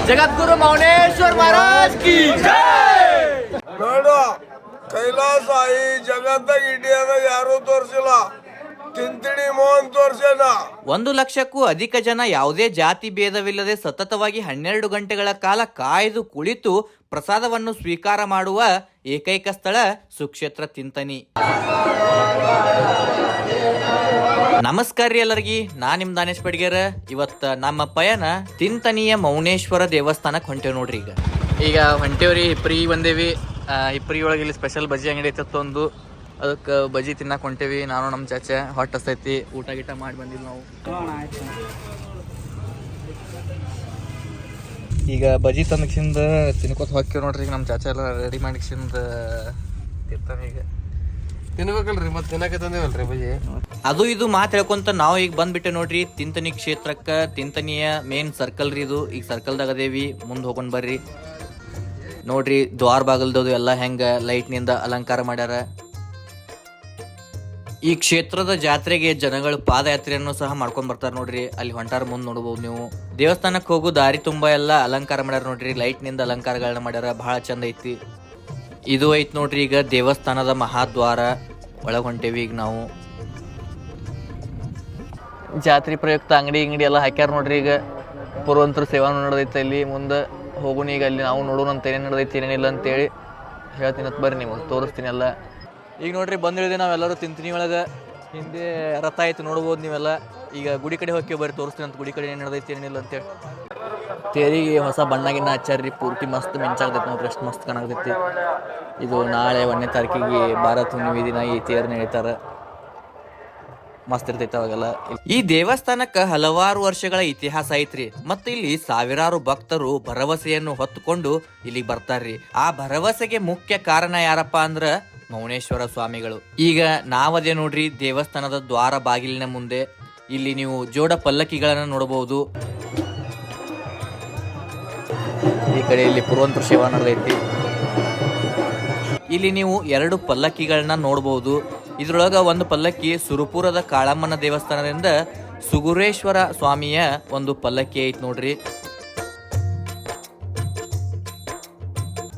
ಜಗದ್ಗುರು ಮೌನೇಶ್ವರ ಮಹಾರಾಜ್ ಕಿ ಜೈ. ನೋಡ ಕೈಲಾಸ ಈ ಜಗತ್ತಾಗ ಇಂಡಿಯಾದಾಗ ಯಾರು ತೋರಿಸಿಲ್ಲ. ತಿಂತಿಣಿ ಮೋಹನ್ ತೋರ್ಸೇನ. 1 ಲಕ್ಷಕ್ಕೂ ಅಧಿಕ ಜನ ಯಾವುದೇ ಜಾತಿ ಭೇದವಿಲ್ಲದೆ ಸತತವಾಗಿ 12 ಗಂಟೆಗಳ ಕಾಲ ಕಾಯ್ದು ಕುಳಿತು ಪ್ರಸಾದವನ್ನು ಸ್ವೀಕಾರ ಮಾಡುವ ಏಕೈಕ ಸ್ಥಳ ಸುಕ್ಷೇತ್ರ ತಿಂತನಿ. ನಮಸ್ಕಾರ ರೀ ಎಲ್ಲರಿಗೆ, ನಾನು ನಿಮ್ಮ ದಾನೇಶ್ ಪಡ್ಗೇರ. ಇವತ್ತು ನಮ್ಮ ಪಯಣ ತಿಂತನಿಯ ಮೌನೇಶ್ವರ ದೇವಸ್ಥಾನಕ್ಕೆ ಹೊಂಟೇವ್ ನೋಡ್ರಿ. ಈಗ ಹೊಂಟೇವ್ರಿ, ಹಿಪ್ರಿ ಬಂದೇವಿ. ಹಿಪ್ರಿ ಒಳಗೆ ಇಲ್ಲಿ ಸ್ಪೆಷಲ್ ಬಜ್ಜಿ ಅಂಗಡಿ ಐತತ್ತು ಒಂದು, ಅದಕ್ಕೆ ಬಜ್ಜಿ ತಿನ್ನಕ್ಕೆ ಹೊಂಟೇವಿ. ನಾನು ನಮ್ಮ ಚಾಚೆ ಹೊಟ್ಟೆ ಹಸ್ತೈತಿ, ಊಟ ಗೀಟ ಮಾಡಿ ಬಂದಿಲ್ಲ ನಾವು. ಈಗ ಬಜ್ಜಿ ತಂದಕ್ಸಿಂದ ತಿನ್ಕೋತ ಹೋಗ್ತೀವಿ ನೋಡ್ರಿ. ಈಗ ನಮ್ಮ ಚಾಚೆ ಎಲ್ಲ ರೆಡಿ ಮಾಡಿಕ್ಸಿಂದ ತಿರ್ತಾನೆ. ಈಗ ತಿನ್ಬೇಕಲ್ರಿ, ಮತ್ತೆ ತಿನ್ನಕ್ಕೆ ತಂದೇವಲ್ರಿ ಬಜ್ಜಿ. ಅದು ಇದು ಮಾತು ಹೇಳ್ಕೊಂತ ನಾವು ಈಗ ಬಂದ್ಬಿಟ್ಟೆ ನೋಡ್ರಿ ತಿಂತನಿ ಕ್ಷೇತ್ರಕ್ಕೆ. ತಿಂತನಿಯ ಮೇನ್ ಸರ್ಕಲ್ ರೀ ಇದು. ಈಗ ಸರ್ಕಲ್ದಾಗ ಅದೇವಿ, ಮುಂದೆ ಹೋಗೊಂಡ್ ಬರ್ರಿ. ನೋಡ್ರಿ ದ್ವಾರ ಬಾಗಲ್ದದು ಎಲ್ಲ ಹೆಂಗ ಲೈಟ್ನಿಂದ ಅಲಂಕಾರ ಮಾಡ್ಯಾರ. ಈ ಕ್ಷೇತ್ರದ ಜಾತ್ರೆಗೆ ಜನಗಳು ಪಾದಯಾತ್ರೆಯನ್ನು ಸಹ ಮಾಡ್ಕೊಂಡ್ ಬರ್ತಾರ ನೋಡ್ರಿ. ಅಲ್ಲಿ ಹೊಂಟಾರ ಮುಂದೆ ನೋಡ್ಬೋದು ನೀವು. ದೇವಸ್ಥಾನಕ್ಕೆ ಹೋಗೋ ದಾರಿ ತುಂಬಾ ಎಲ್ಲ ಅಲಂಕಾರ ಮಾಡ್ಯಾರ ನೋಡ್ರಿ. ಲೈಟ್ ನಿಂದ ಅಲಂಕಾರಗಳನ್ನ ಮಾಡ್ಯಾರ, ಬಹಳ ಚಂದ ಐತಿ. ಇದು ಐತ್ ನೋಡ್ರಿ ಈಗ ದೇವಸ್ಥಾನದ ಮಹಾದ್ವಾರ. ಒಳಗ್ ಹೊಂಟೇವಿ ಈಗ ನಾವು. ಜಾತ್ರೆ ಪ್ರಯುಕ್ತ ಅಂಗಡಿ ಎಲ್ಲ ಹಾಕ್ಯಾರ ನೋಡ್ರಿ. ಈಗ ಪುರವಂತರ ಸೇವಾ ನಡೆದೈತೆ ಇಲ್ಲಿ. ಮುಂದೆ ಹೋಗುಣ ಈಗ ಅಲ್ಲಿ ನಾವು ನೋಡೋಣ ಅಂತ ಏನೇನು ನಡೆದೈತಿ ಏನೇನಿಲ್ಲ ಅಂತೇಳಿ ಹೇಳ್ತೀನಿ. ಬರ್ರಿ ನೀವು ತೋರಿಸ್ತೀನಿ ಎಲ್ಲ. ಈಗ ನೋಡ್ರಿ ಬಂದಿಳಿದೆ ನಾವೆಲ್ಲರೂ ತಿಂತೀನಿ ಒಳಗೆ. ಹಿಂದೆ ರಥ ಆಯ್ತು ನೋಡ್ಬೋದು ನೀವೆಲ್ಲ. ಈಗ ಗುಡಿ ಕಡೆ ಹೋಗಿ ಬರ್ರಿ, ತೋರಿಸ್ತೀನಿ ಅಂತ ಗುಡಿ ಕಡೆ ಏನು ನಡೆದೈತಿ ಏನಿಲ್ಲ ಅಂತೇಳಿ. ತೇರಿಗೆ ಹೊಸ ಬಣ್ಣಗಿನ್ನ ಹಚ್ಚಾರ್ರಿ, ಪೂರ್ತಿ ಮಸ್ತ್ ಮಿಂಚಾಗ್ತೈತಿ ನೋಡ್ರಿ, ಅಷ್ಟು ಮಸ್ತ್ ಕಾಣಾಗ್ತೈತಿ. ಇದು ನಾಳೆ 1ನೇ ತಾರೀಕಿಗೆ ಭಾರತ ಹುಣ್ಣಿಮೆ ದಿನ ಈ ತೇರ್ನ ಎಳಿತಾರ. ಮಸ್ತ್ ಇರ್ತೈತೆ ಅವಾಗೆಲ್ಲ. ಈ ದೇವಸ್ಥಾನಕ್ಕೆ ಹಲವಾರು ವರ್ಷಗಳ ಇತಿಹಾಸ ಐತ್ರಿ. ಮತ್ತು ಇಲ್ಲಿ ಸಾವಿರಾರು ಭಕ್ತರು ಭರವಸೆಯನ್ನು ಹೊತ್ತುಕೊಂಡು ಇಲ್ಲಿಗೆ ಬರ್ತಾರ್ರಿ. ಆ ಭರವಸೆಗೆ ಮುಖ್ಯ ಕಾರಣ ಯಾರಪ್ಪ ಅಂದ್ರ ಮೌನೇಶ್ವರ ಸ್ವಾಮಿಗಳು. ಈಗ ನಾವದೇ ನೋಡ್ರಿ ದೇವಸ್ಥಾನದ ದ್ವಾರ ಬಾಗಿಲಿನ ಮುಂದೆ. ಇಲ್ಲಿ ನೀವು ಜೋಡ ಪಲ್ಲಕ್ಕಿಗಳನ್ನ ನೋಡಬಹುದು. ಈ ಕಡೆ ಇಲ್ಲಿ ಪುರವಂತರ ಸೇವಾ ನಡೆದೈತಿ. ಇಲ್ಲಿ ನೀವು 2 ಪಲ್ಲಕ್ಕಿಗಳನ್ನ ನೋಡಬಹುದು. ಇದ್ರೊಳಗ ಒಂದು ಪಲ್ಲಕ್ಕಿ ಸುರಪುರದ ಕಾಳಮ್ಮನ ದೇವಸ್ಥಾನದಿಂದ ಸುಗುರೇಶ್ವರ ಸ್ವಾಮಿಯ ಒಂದು ಪಲ್ಲಕ್ಕಿ ಐತಿ ನೋಡ್ರಿ.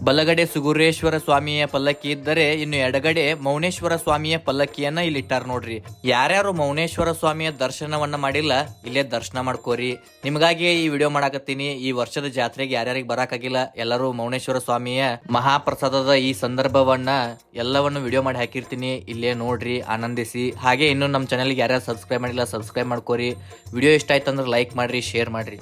ಬಲಗಡೆ ಸುಗುರೇಶ್ವರ ಸ್ವಾಮಿಯ ಪಲ್ಲಕ್ಕಿ ಇದ್ದರೆ ಇನ್ನು ಎಡಗಡೆ ಮೌನೇಶ್ವರ ಸ್ವಾಮಿಯ ಪಲ್ಲಕ್ಕಿಯನ್ನ ಇಲ್ಲಿ ಇಟ್ಟಾರ ನೋಡ್ರಿ. ಯಾರ್ಯಾರು ಮೌನೇಶ್ವರ ಸ್ವಾಮಿಯ ದರ್ಶನವನ್ನ ಮಾಡಿಲ್ಲ, ಇಲ್ಲೇ ದರ್ಶನ ಮಾಡ್ಕೋರಿ. ನಿಮಗಾಗಿ ಈ ವಿಡಿಯೋ ಮಾಡಾಕತ್ತೀನಿ. ಈ ವರ್ಷದ ಜಾತ್ರೆಗೆ ಯಾರ್ಯಾರಿಗೆ ಬರಾಕಾಗಿಲ್ಲ, ಎಲ್ಲರೂ ಮೌನೇಶ್ವರ ಸ್ವಾಮಿಯ ಮಹಾಪ್ರಸಾದದ ಈ ಸಂದರ್ಭವನ್ನ ಎಲ್ಲವನ್ನು ವಿಡಿಯೋ ಮಾಡಿ ಹಾಕಿರ್ತೀನಿ. ಇಲ್ಲೇ ನೋಡ್ರಿ, ಆನಂದಿಸಿ. ಹಾಗೆ ಇನ್ನು ನಮ್ಮ ಚಾನಲ್ಗೆ ಯಾರ್ಯಾರು ಸಬ್ಸ್ಕ್ರೈಬ್ ಮಾಡಿಲ್ಲ ಸಬ್ಸ್ಕ್ರೈಬ್ ಮಾಡ್ಕೋರಿ. ವಿಡಿಯೋ ಇಷ್ಟ ಆಯ್ತು ಅಂದ್ರೆ ಲೈಕ್ ಮಾಡ್ರಿ, ಶೇರ್ ಮಾಡ್ರಿ.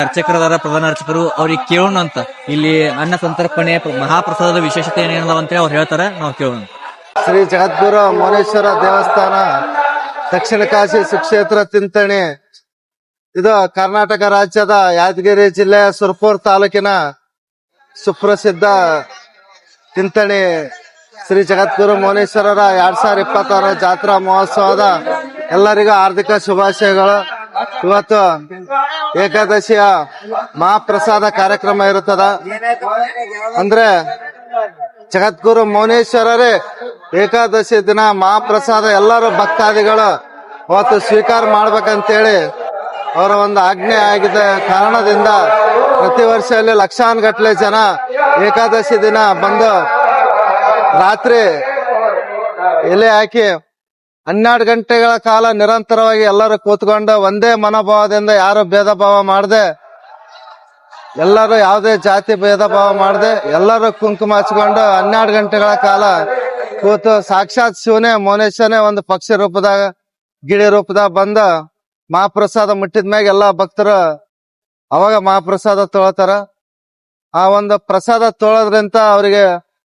ಅರ್ಚಕರದಾರ, ಪ್ರಧಾನ ಅರ್ಚಕರು, ಅವ್ರಿಗೆ ಕೇಳೋಣ ಅಂತ. ಇಲ್ಲಿ ಅನ್ನ ಸಂತರ್ಪಣೆ ಮಹಾಪ್ರಸಾದದ ವಿಶೇಷತೆ ಏನೇನದ ಅಂತ ಅವ್ರು ಹೇಳ್ತಾರೆ, ನಾವು ಕೇಳೋಣ. ಶ್ರೀ ಜಗದ್ಗುರು ಮೌನೇಶ್ವರ ದೇವಸ್ಥಾನ, ದಕ್ಷಿಣ ಕಾಶಿ ಸುಕ್ಷೇತ್ರ ತಿಂತಣಿ. ಇದು ಕರ್ನಾಟಕ ರಾಜ್ಯದ ಯಾದಗಿರಿ ಜಿಲ್ಲೆಯ ಸುರಪುರ ತಾಲೂಕಿನ ಸುಪ್ರಸಿದ್ಧ ತಿಂತಣಿ ಶ್ರೀ ಜಗದ್ಗುರು ಮೌನೇಶ್ವರರ 2026 ಜಾತ್ರಾ ಮಹೋತ್ಸವದ ಎಲ್ಲರಿಗೂ ಹಾರ್ದಿಕ ಶುಭಾಶಯಗಳು. ಇವತ್ತು ಏಕಾದಶಿಯ ಮಹಾಪ್ರಸಾದ ಕಾರ್ಯಕ್ರಮ ಇರುತ್ತದ. ಅಂದ್ರೆ ಜಗದ್ಗುರು ಮೌನೇಶ್ವರರೇ ಏಕಾದಶಿ ದಿನ ಮಹಾಪ್ರಸಾದ ಎಲ್ಲರೂ ಭಕ್ತಾದಿಗಳು ಅವತ್ತು ಸ್ವೀಕಾರ ಮಾಡ್ಬೇಕಂತೇಳಿ ಅವರ ಒಂದು ಆಜ್ಞೆ ಆಗಿದ್ದ ಕಾರಣದಿಂದ ಪ್ರತಿ ವರ್ಷ ಅಲ್ಲಿ ಲಕ್ಷಾನುಗಟ್ಟಲೆ ಜನ ಏಕಾದಶಿ ದಿನ ಬಂದು ರಾತ್ರಿ ಎಲೆ ಹಾಕಿ 12 ಗಂಟೆಗಳ ಕಾಲ ನಿರಂತರವಾಗಿ ಎಲ್ಲರೂ ಕೂತ್ಕೊಂಡು ಒಂದೇ ಮನೋಭಾವದಿಂದ ಯಾರು ಭೇದ ಭಾವ ಮಾಡದೆ, ಎಲ್ಲರೂ ಯಾವುದೇ ಜಾತಿ ಭೇದ ಭಾವ ಮಾಡದೆ ಎಲ್ಲರೂ ಕುಂಕುಮ ಹಚ್ಕೊಂಡು 12 ಗಂಟೆಗಳ ಕಾಲ ಕೂತು ಸಾಕ್ಷಾತ್ ಶಿವನೇ ಮೌನೇಶ್ವರನೇ ಒಂದು ಪಕ್ಷಿ ರೂಪದಾಗ ಗಿಳಿ ರೂಪದಾಗ ಬಂದ ಮಹಾಪ್ರಸಾದ ಮುಟ್ಟಿದ ಮ್ಯಾಗ ಎಲ್ಲಾ ಭಕ್ತರು ಅವಾಗ ಮಹಾಪ್ರಸಾದ ತೊಳತಾರ. ಆ ಒಂದು ಪ್ರಸಾದ ತೊಳೋದ್ರಿಂದ ಅವ್ರಿಗೆ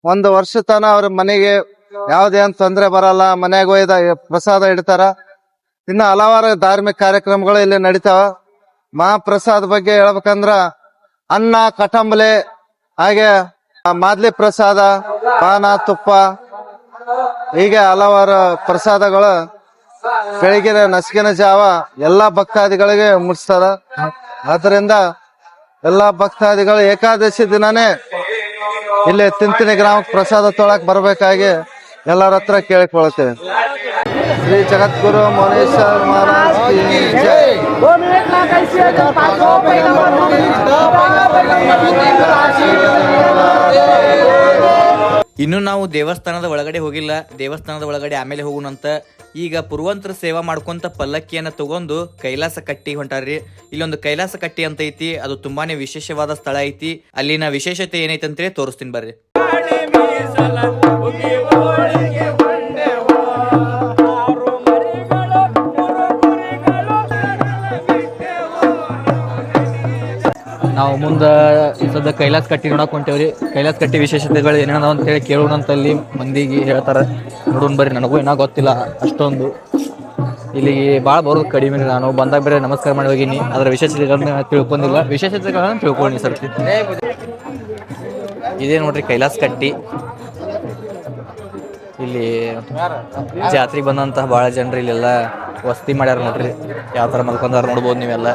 1 ವರ್ಷ ತನ ಅವ್ರ ಮನೆಗೆ ಯಾವ್ದೇನ್ ತೊಂದ್ರೆ ಬರಲ್ಲ. ಮನ್ಯಾಗ ಒಯ್ದ ಪ್ರಸಾದ ಇಡ್ತಾರ. ಇನ್ನ ಹಲವಾರು ಧಾರ್ಮಿಕ ಕಾರ್ಯಕ್ರಮಗಳು ಇಲ್ಲಿ ನಡೀತಾವ. ಮಹಾಪ್ರಸಾದ ಬಗ್ಗೆ ಹೇಳ್ಬೇಕಂದ್ರ ಅನ್ನ, ಕಟಂಬಲೆ, ಹಾಗೆ ಮಾದ್ಲಿ ಪ್ರಸಾದ, ಪಾನ, ತುಪ್ಪ, ಹೀಗೆ ಹಲವಾರು ಪ್ರಸಾದಗಳು ಬೆಳಗಿನ ನಸಿಗಿನ ಜಾವ ಎಲ್ಲಾ ಭಕ್ತಾದಿಗಳಿಗೆ ಮುಟ್ಸ್ತಾರ. ಆದ್ರಿಂದ ಎಲ್ಲಾ ಭಕ್ತಾದಿಗಳು ಏಕಾದಶಿ ದಿನಾನೇ ಇಲ್ಲಿ ತಿಂತಿನಿ ಗ್ರಾಮಕ್ಕೆ ಪ್ರಸಾದ ತೊಳಕ್ ಬರ್ಬೇಕಾಗಿ ಎಲ್ಲರ ಹತ್ರ ಕೇಳಿಕೊಳ್ಳುತ್ತೇವೆ. ಶ್ರೀ ಜಗದ್ಗುರು ಮೌನೇಶ್ವರ ಮಹಾರಾಜ್ ಕಿ ಜೈ. ಇನ್ನು ನಾವು ದೇವಸ್ಥಾನದ ಒಳಗಡೆ ಹೋಗಿಲ್ಲ, ದೇವಸ್ಥಾನದ ಒಳಗಡೆ ಆಮೇಲೆ ಹೋಗೋಣಂತ. ಈಗ ಪುರುವಂತರ ಸೇವಾ ಮಾಡ್ಕೊಂತ ಪಲ್ಲಕ್ಕಿಯನ್ನ ತಗೊಂಡು ಕೈಲಾಸ ಕಟ್ಟಿ ಹೊಂಟಾರ್ರಿ. ಇಲ್ಲೊಂದು ಕೈಲಾಸ ಕಟ್ಟಿ ಅಂತ ಐತಿ, ಅದು ತುಂಬಾನೇ ವಿಶೇಷವಾದ ಸ್ಥಳ ಐತಿ. ಅಲ್ಲಿನ ವಿಶೇಷತೆ ಏನೈತೆ ಅಂತೇಳಿ ತೋರಿಸ್ತೀನಿ ಬರ್ರಿ. ನಾವು ಮುಂದೆ ಈ ಸದ್ಯ ಕೈಲಾಸ ಕಟ್ಟಿ ನೋಡಕ್ ಹೊಂಟೇವ್ರಿ. ಕೈಲಾಸ ಕಟ್ಟಿ ವಿಶೇಷತೆಗಳು ಏನೇನೋ ಅಂತೇಳಿ ಕೇಳೋಣ ಅಂತಲ್ಲಿ ಮಂದಿಗೆ ಹೇಳ್ತಾರೆ. ನೋಡೋಣ ಬರ್ರಿ, ನನಗೂ ಏನೋ ಗೊತ್ತಿಲ್ಲ ಅಷ್ಟೊಂದು. ಇಲ್ಲಿಗೆ ಭಾಳ ಬರೋದು ಕಡಿಮೆ. ನಾನು ಬಂದಾಗ ಬೇರೆ ನಮಸ್ಕಾರ ಮಾಡಿ ಹೋಗಿನಿ, ಅದರ ವಿಶೇಷತೆಗಳನ್ನ ತಿಳ್ಕೊಂಡಿಲ್ಲ. ವಿಶೇಷತೆಗಳನ್ನ ತಿಳ್ಕೊಂಡು ಸರ್ತಿ. ಇದೇ ನೋಡ್ರಿ ಕೈಲಾಸ ಕಟ್ಟಿ. ಇಲ್ಲಿ ಜಾತ್ರೆಗೆ ಬಂದಂತಹ ಭಾಳ ಜನರು ಇಲ್ಲೆಲ್ಲ ವಸತಿ ಮಾಡ್ಯಾರ ನೋಡ್ರಿ. ಯಾವ ಥರ ಮಲ್ಕೊಂಡಾರ ನೋಡ್ಬೋದು ನೀವೆಲ್ಲ.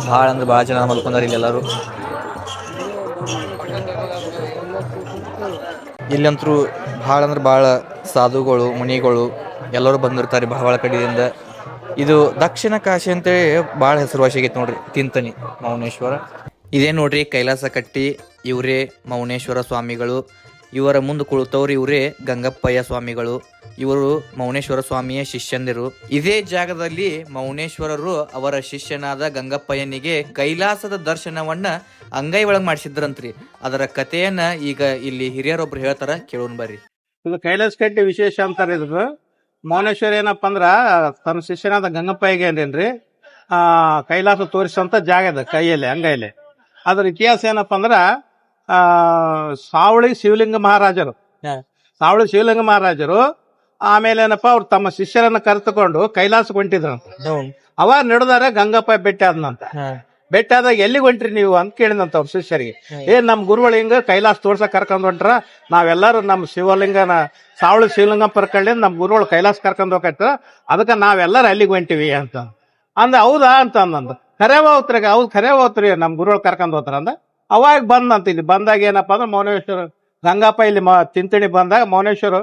ಭಾಳ ಅಂದ್ರೆ ಭಾಳ ಜನ ಮಲ್ಕೊಂಡಾರ ಇಲ್ಲೆಲ್ಲರೂ. ಇಲ್ಲಂತರೂ ಭಾಳ ಅಂದ್ರೆ ಭಾಳ ಸಾಧುಗಳು ಮುನಿಗಳು ಎಲ್ಲರೂ ಬಂದಿರ್ತಾರೆ ಭಾಳ ಕಡೆಯಿಂದ. ಇದು ದಕ್ಷಿಣ ಕಾಶಿ ಅಂತೇಳಿ ಭಾಳ ಹೆಸರುವಾಸಿ ಆಗೈತೆ ನೋಡ್ರಿ. ತಿಂತನಿ ಮೌನೇಶ್ವರ ಇದೇ ನೋಡ್ರಿ ಕೈಲಾಸ ಕಟ್ಟಿ. ಇವರೇ ಮೌನೇಶ್ವರ ಸ್ವಾಮಿಗಳು. ಇವರ ಮುಂದೆ ಕುಳಿತವ್ರು ಇವರೇ ಗಂಗಪ್ಪಯ್ಯ ಸ್ವಾಮಿಗಳು. ಇವರು ಮೌನೇಶ್ವರ ಸ್ವಾಮಿಯ ಶಿಷ್ಯಂದಿರು. ಇದೇ ಜಾಗದಲ್ಲಿ ಮೌನೇಶ್ವರರು ಅವರ ಶಿಷ್ಯನಾದ ಗಂಗಪ್ಪಯ್ಯನಿಗೆ ಕೈಲಾಸದ ದರ್ಶನವನ್ನ ಅಂಗೈ ಒಳಗ್ ಮಾಡಿಸಿದ್ರಂತ್ರಿ. ಅದರ ಕಥೆಯನ್ನ ಈಗ ಇಲ್ಲಿ ಹಿರಿಯರೊಬ್ರು ಹೇಳ್ತಾರ, ಕೇಳೋಣ ಬರ್ರಿ. ಇದು ಕೈಲಾಸ ಕಟ್ಟಿ ವಿಶೇಷ ಅಂತಾರೆ. ಇದು ಮೌನೇಶ್ವರ ಏನಪ್ಪಾ ಅಂದ್ರ ತನ್ನ ಶಿಷ್ಯನಾದ ಗಂಗಪ್ಪಯ್ಯಗೆ ಏನೇನ್ರಿ ಕೈಲಾಸ ತೋರಿಸುವಂತ ಜಾಗ ಇದೆ ಕೈಯಲ್ಲಿ ಅಂಗೈಯಲ್ಲಿ. ಅದ್ರ ಇತಿಹಾಸ ಏನಪ್ಪಾ ಅಂದ್ರ ಸಾವಳಿ ಶಿವಲಿಂಗ ಮಹಾರಾಜರು ಆಮೇಲೆ ಏನಪ್ಪಾ ಅವ್ರು ತಮ್ಮ ಶಿಷ್ಯರನ್ನ ಕರೆದುಕೊಂಡು ಕೈಲಾಸಕ್ಕೆ ಹೊಂಟಿದ್ರು. ಅವಾಗ ನಡೆದಾರ ಗಂಗಪ್ಪ ಭೇಟಿ ಆದ್ನಂತ. ಭೇಟಿ ಆದಾಗ ಎಲ್ಲಿಗೆ ಹೊಂಟ್ರಿ ನೀವು ಅಂತ ಕೇಳಿದಂತ ಅವ್ರ ಶಿಷ್ಯರಿಗೆ. ನಮ್ ಗುರುಗಳು ಹಿಂಗ ಕೈಲಾಸ ತೋರ್ಸಕ್ ಕರ್ಕೊಂಡ್ ಹೊಂಟ್ರ, ನಾವೆಲ್ಲರೂ ನಮ್ ಶಿವಲಿಂಗನ ಸಾವಳಿ ಶಿವಲಿಂಗ ಪರ್ಕೊಳ್ಳಿ ನಮ್ ಗುರುಗಳು ಕೈಲಾಸ ಕರ್ಕೊಂಡ್ ಹೋಗ್ತಾರ, ಅದಕ್ಕೆ ನಾವೆಲ್ಲರೂ ಅಲ್ಲಿಗೆ ಹೊಂಟಿವಿ ಅಂತ ಅಂದ. ಹೌದಾ ಅಂತ ಅಂದಂತ. ಖರೇ ಹೋಗ್ತ್ರಿ ನಮ್ ಗುರುಗಳು ಕರ್ಕೊಂಡ್ ಹೋಗ್ತಾರ ಅಂದ. ಅವಾಗ ಬಂದಂತ. ಇಲ್ಲಿ ಬಂದಾಗ ಏನಪ್ಪಾ ಅಂದ್ರೆ ಮೌನೇಶ್ವರ ಗಂಗಪ್ಪ ಇಲ್ಲಿ ತಿಂತಣಿ ಬಂದಾಗ ಮೌನೇಶ್ವರ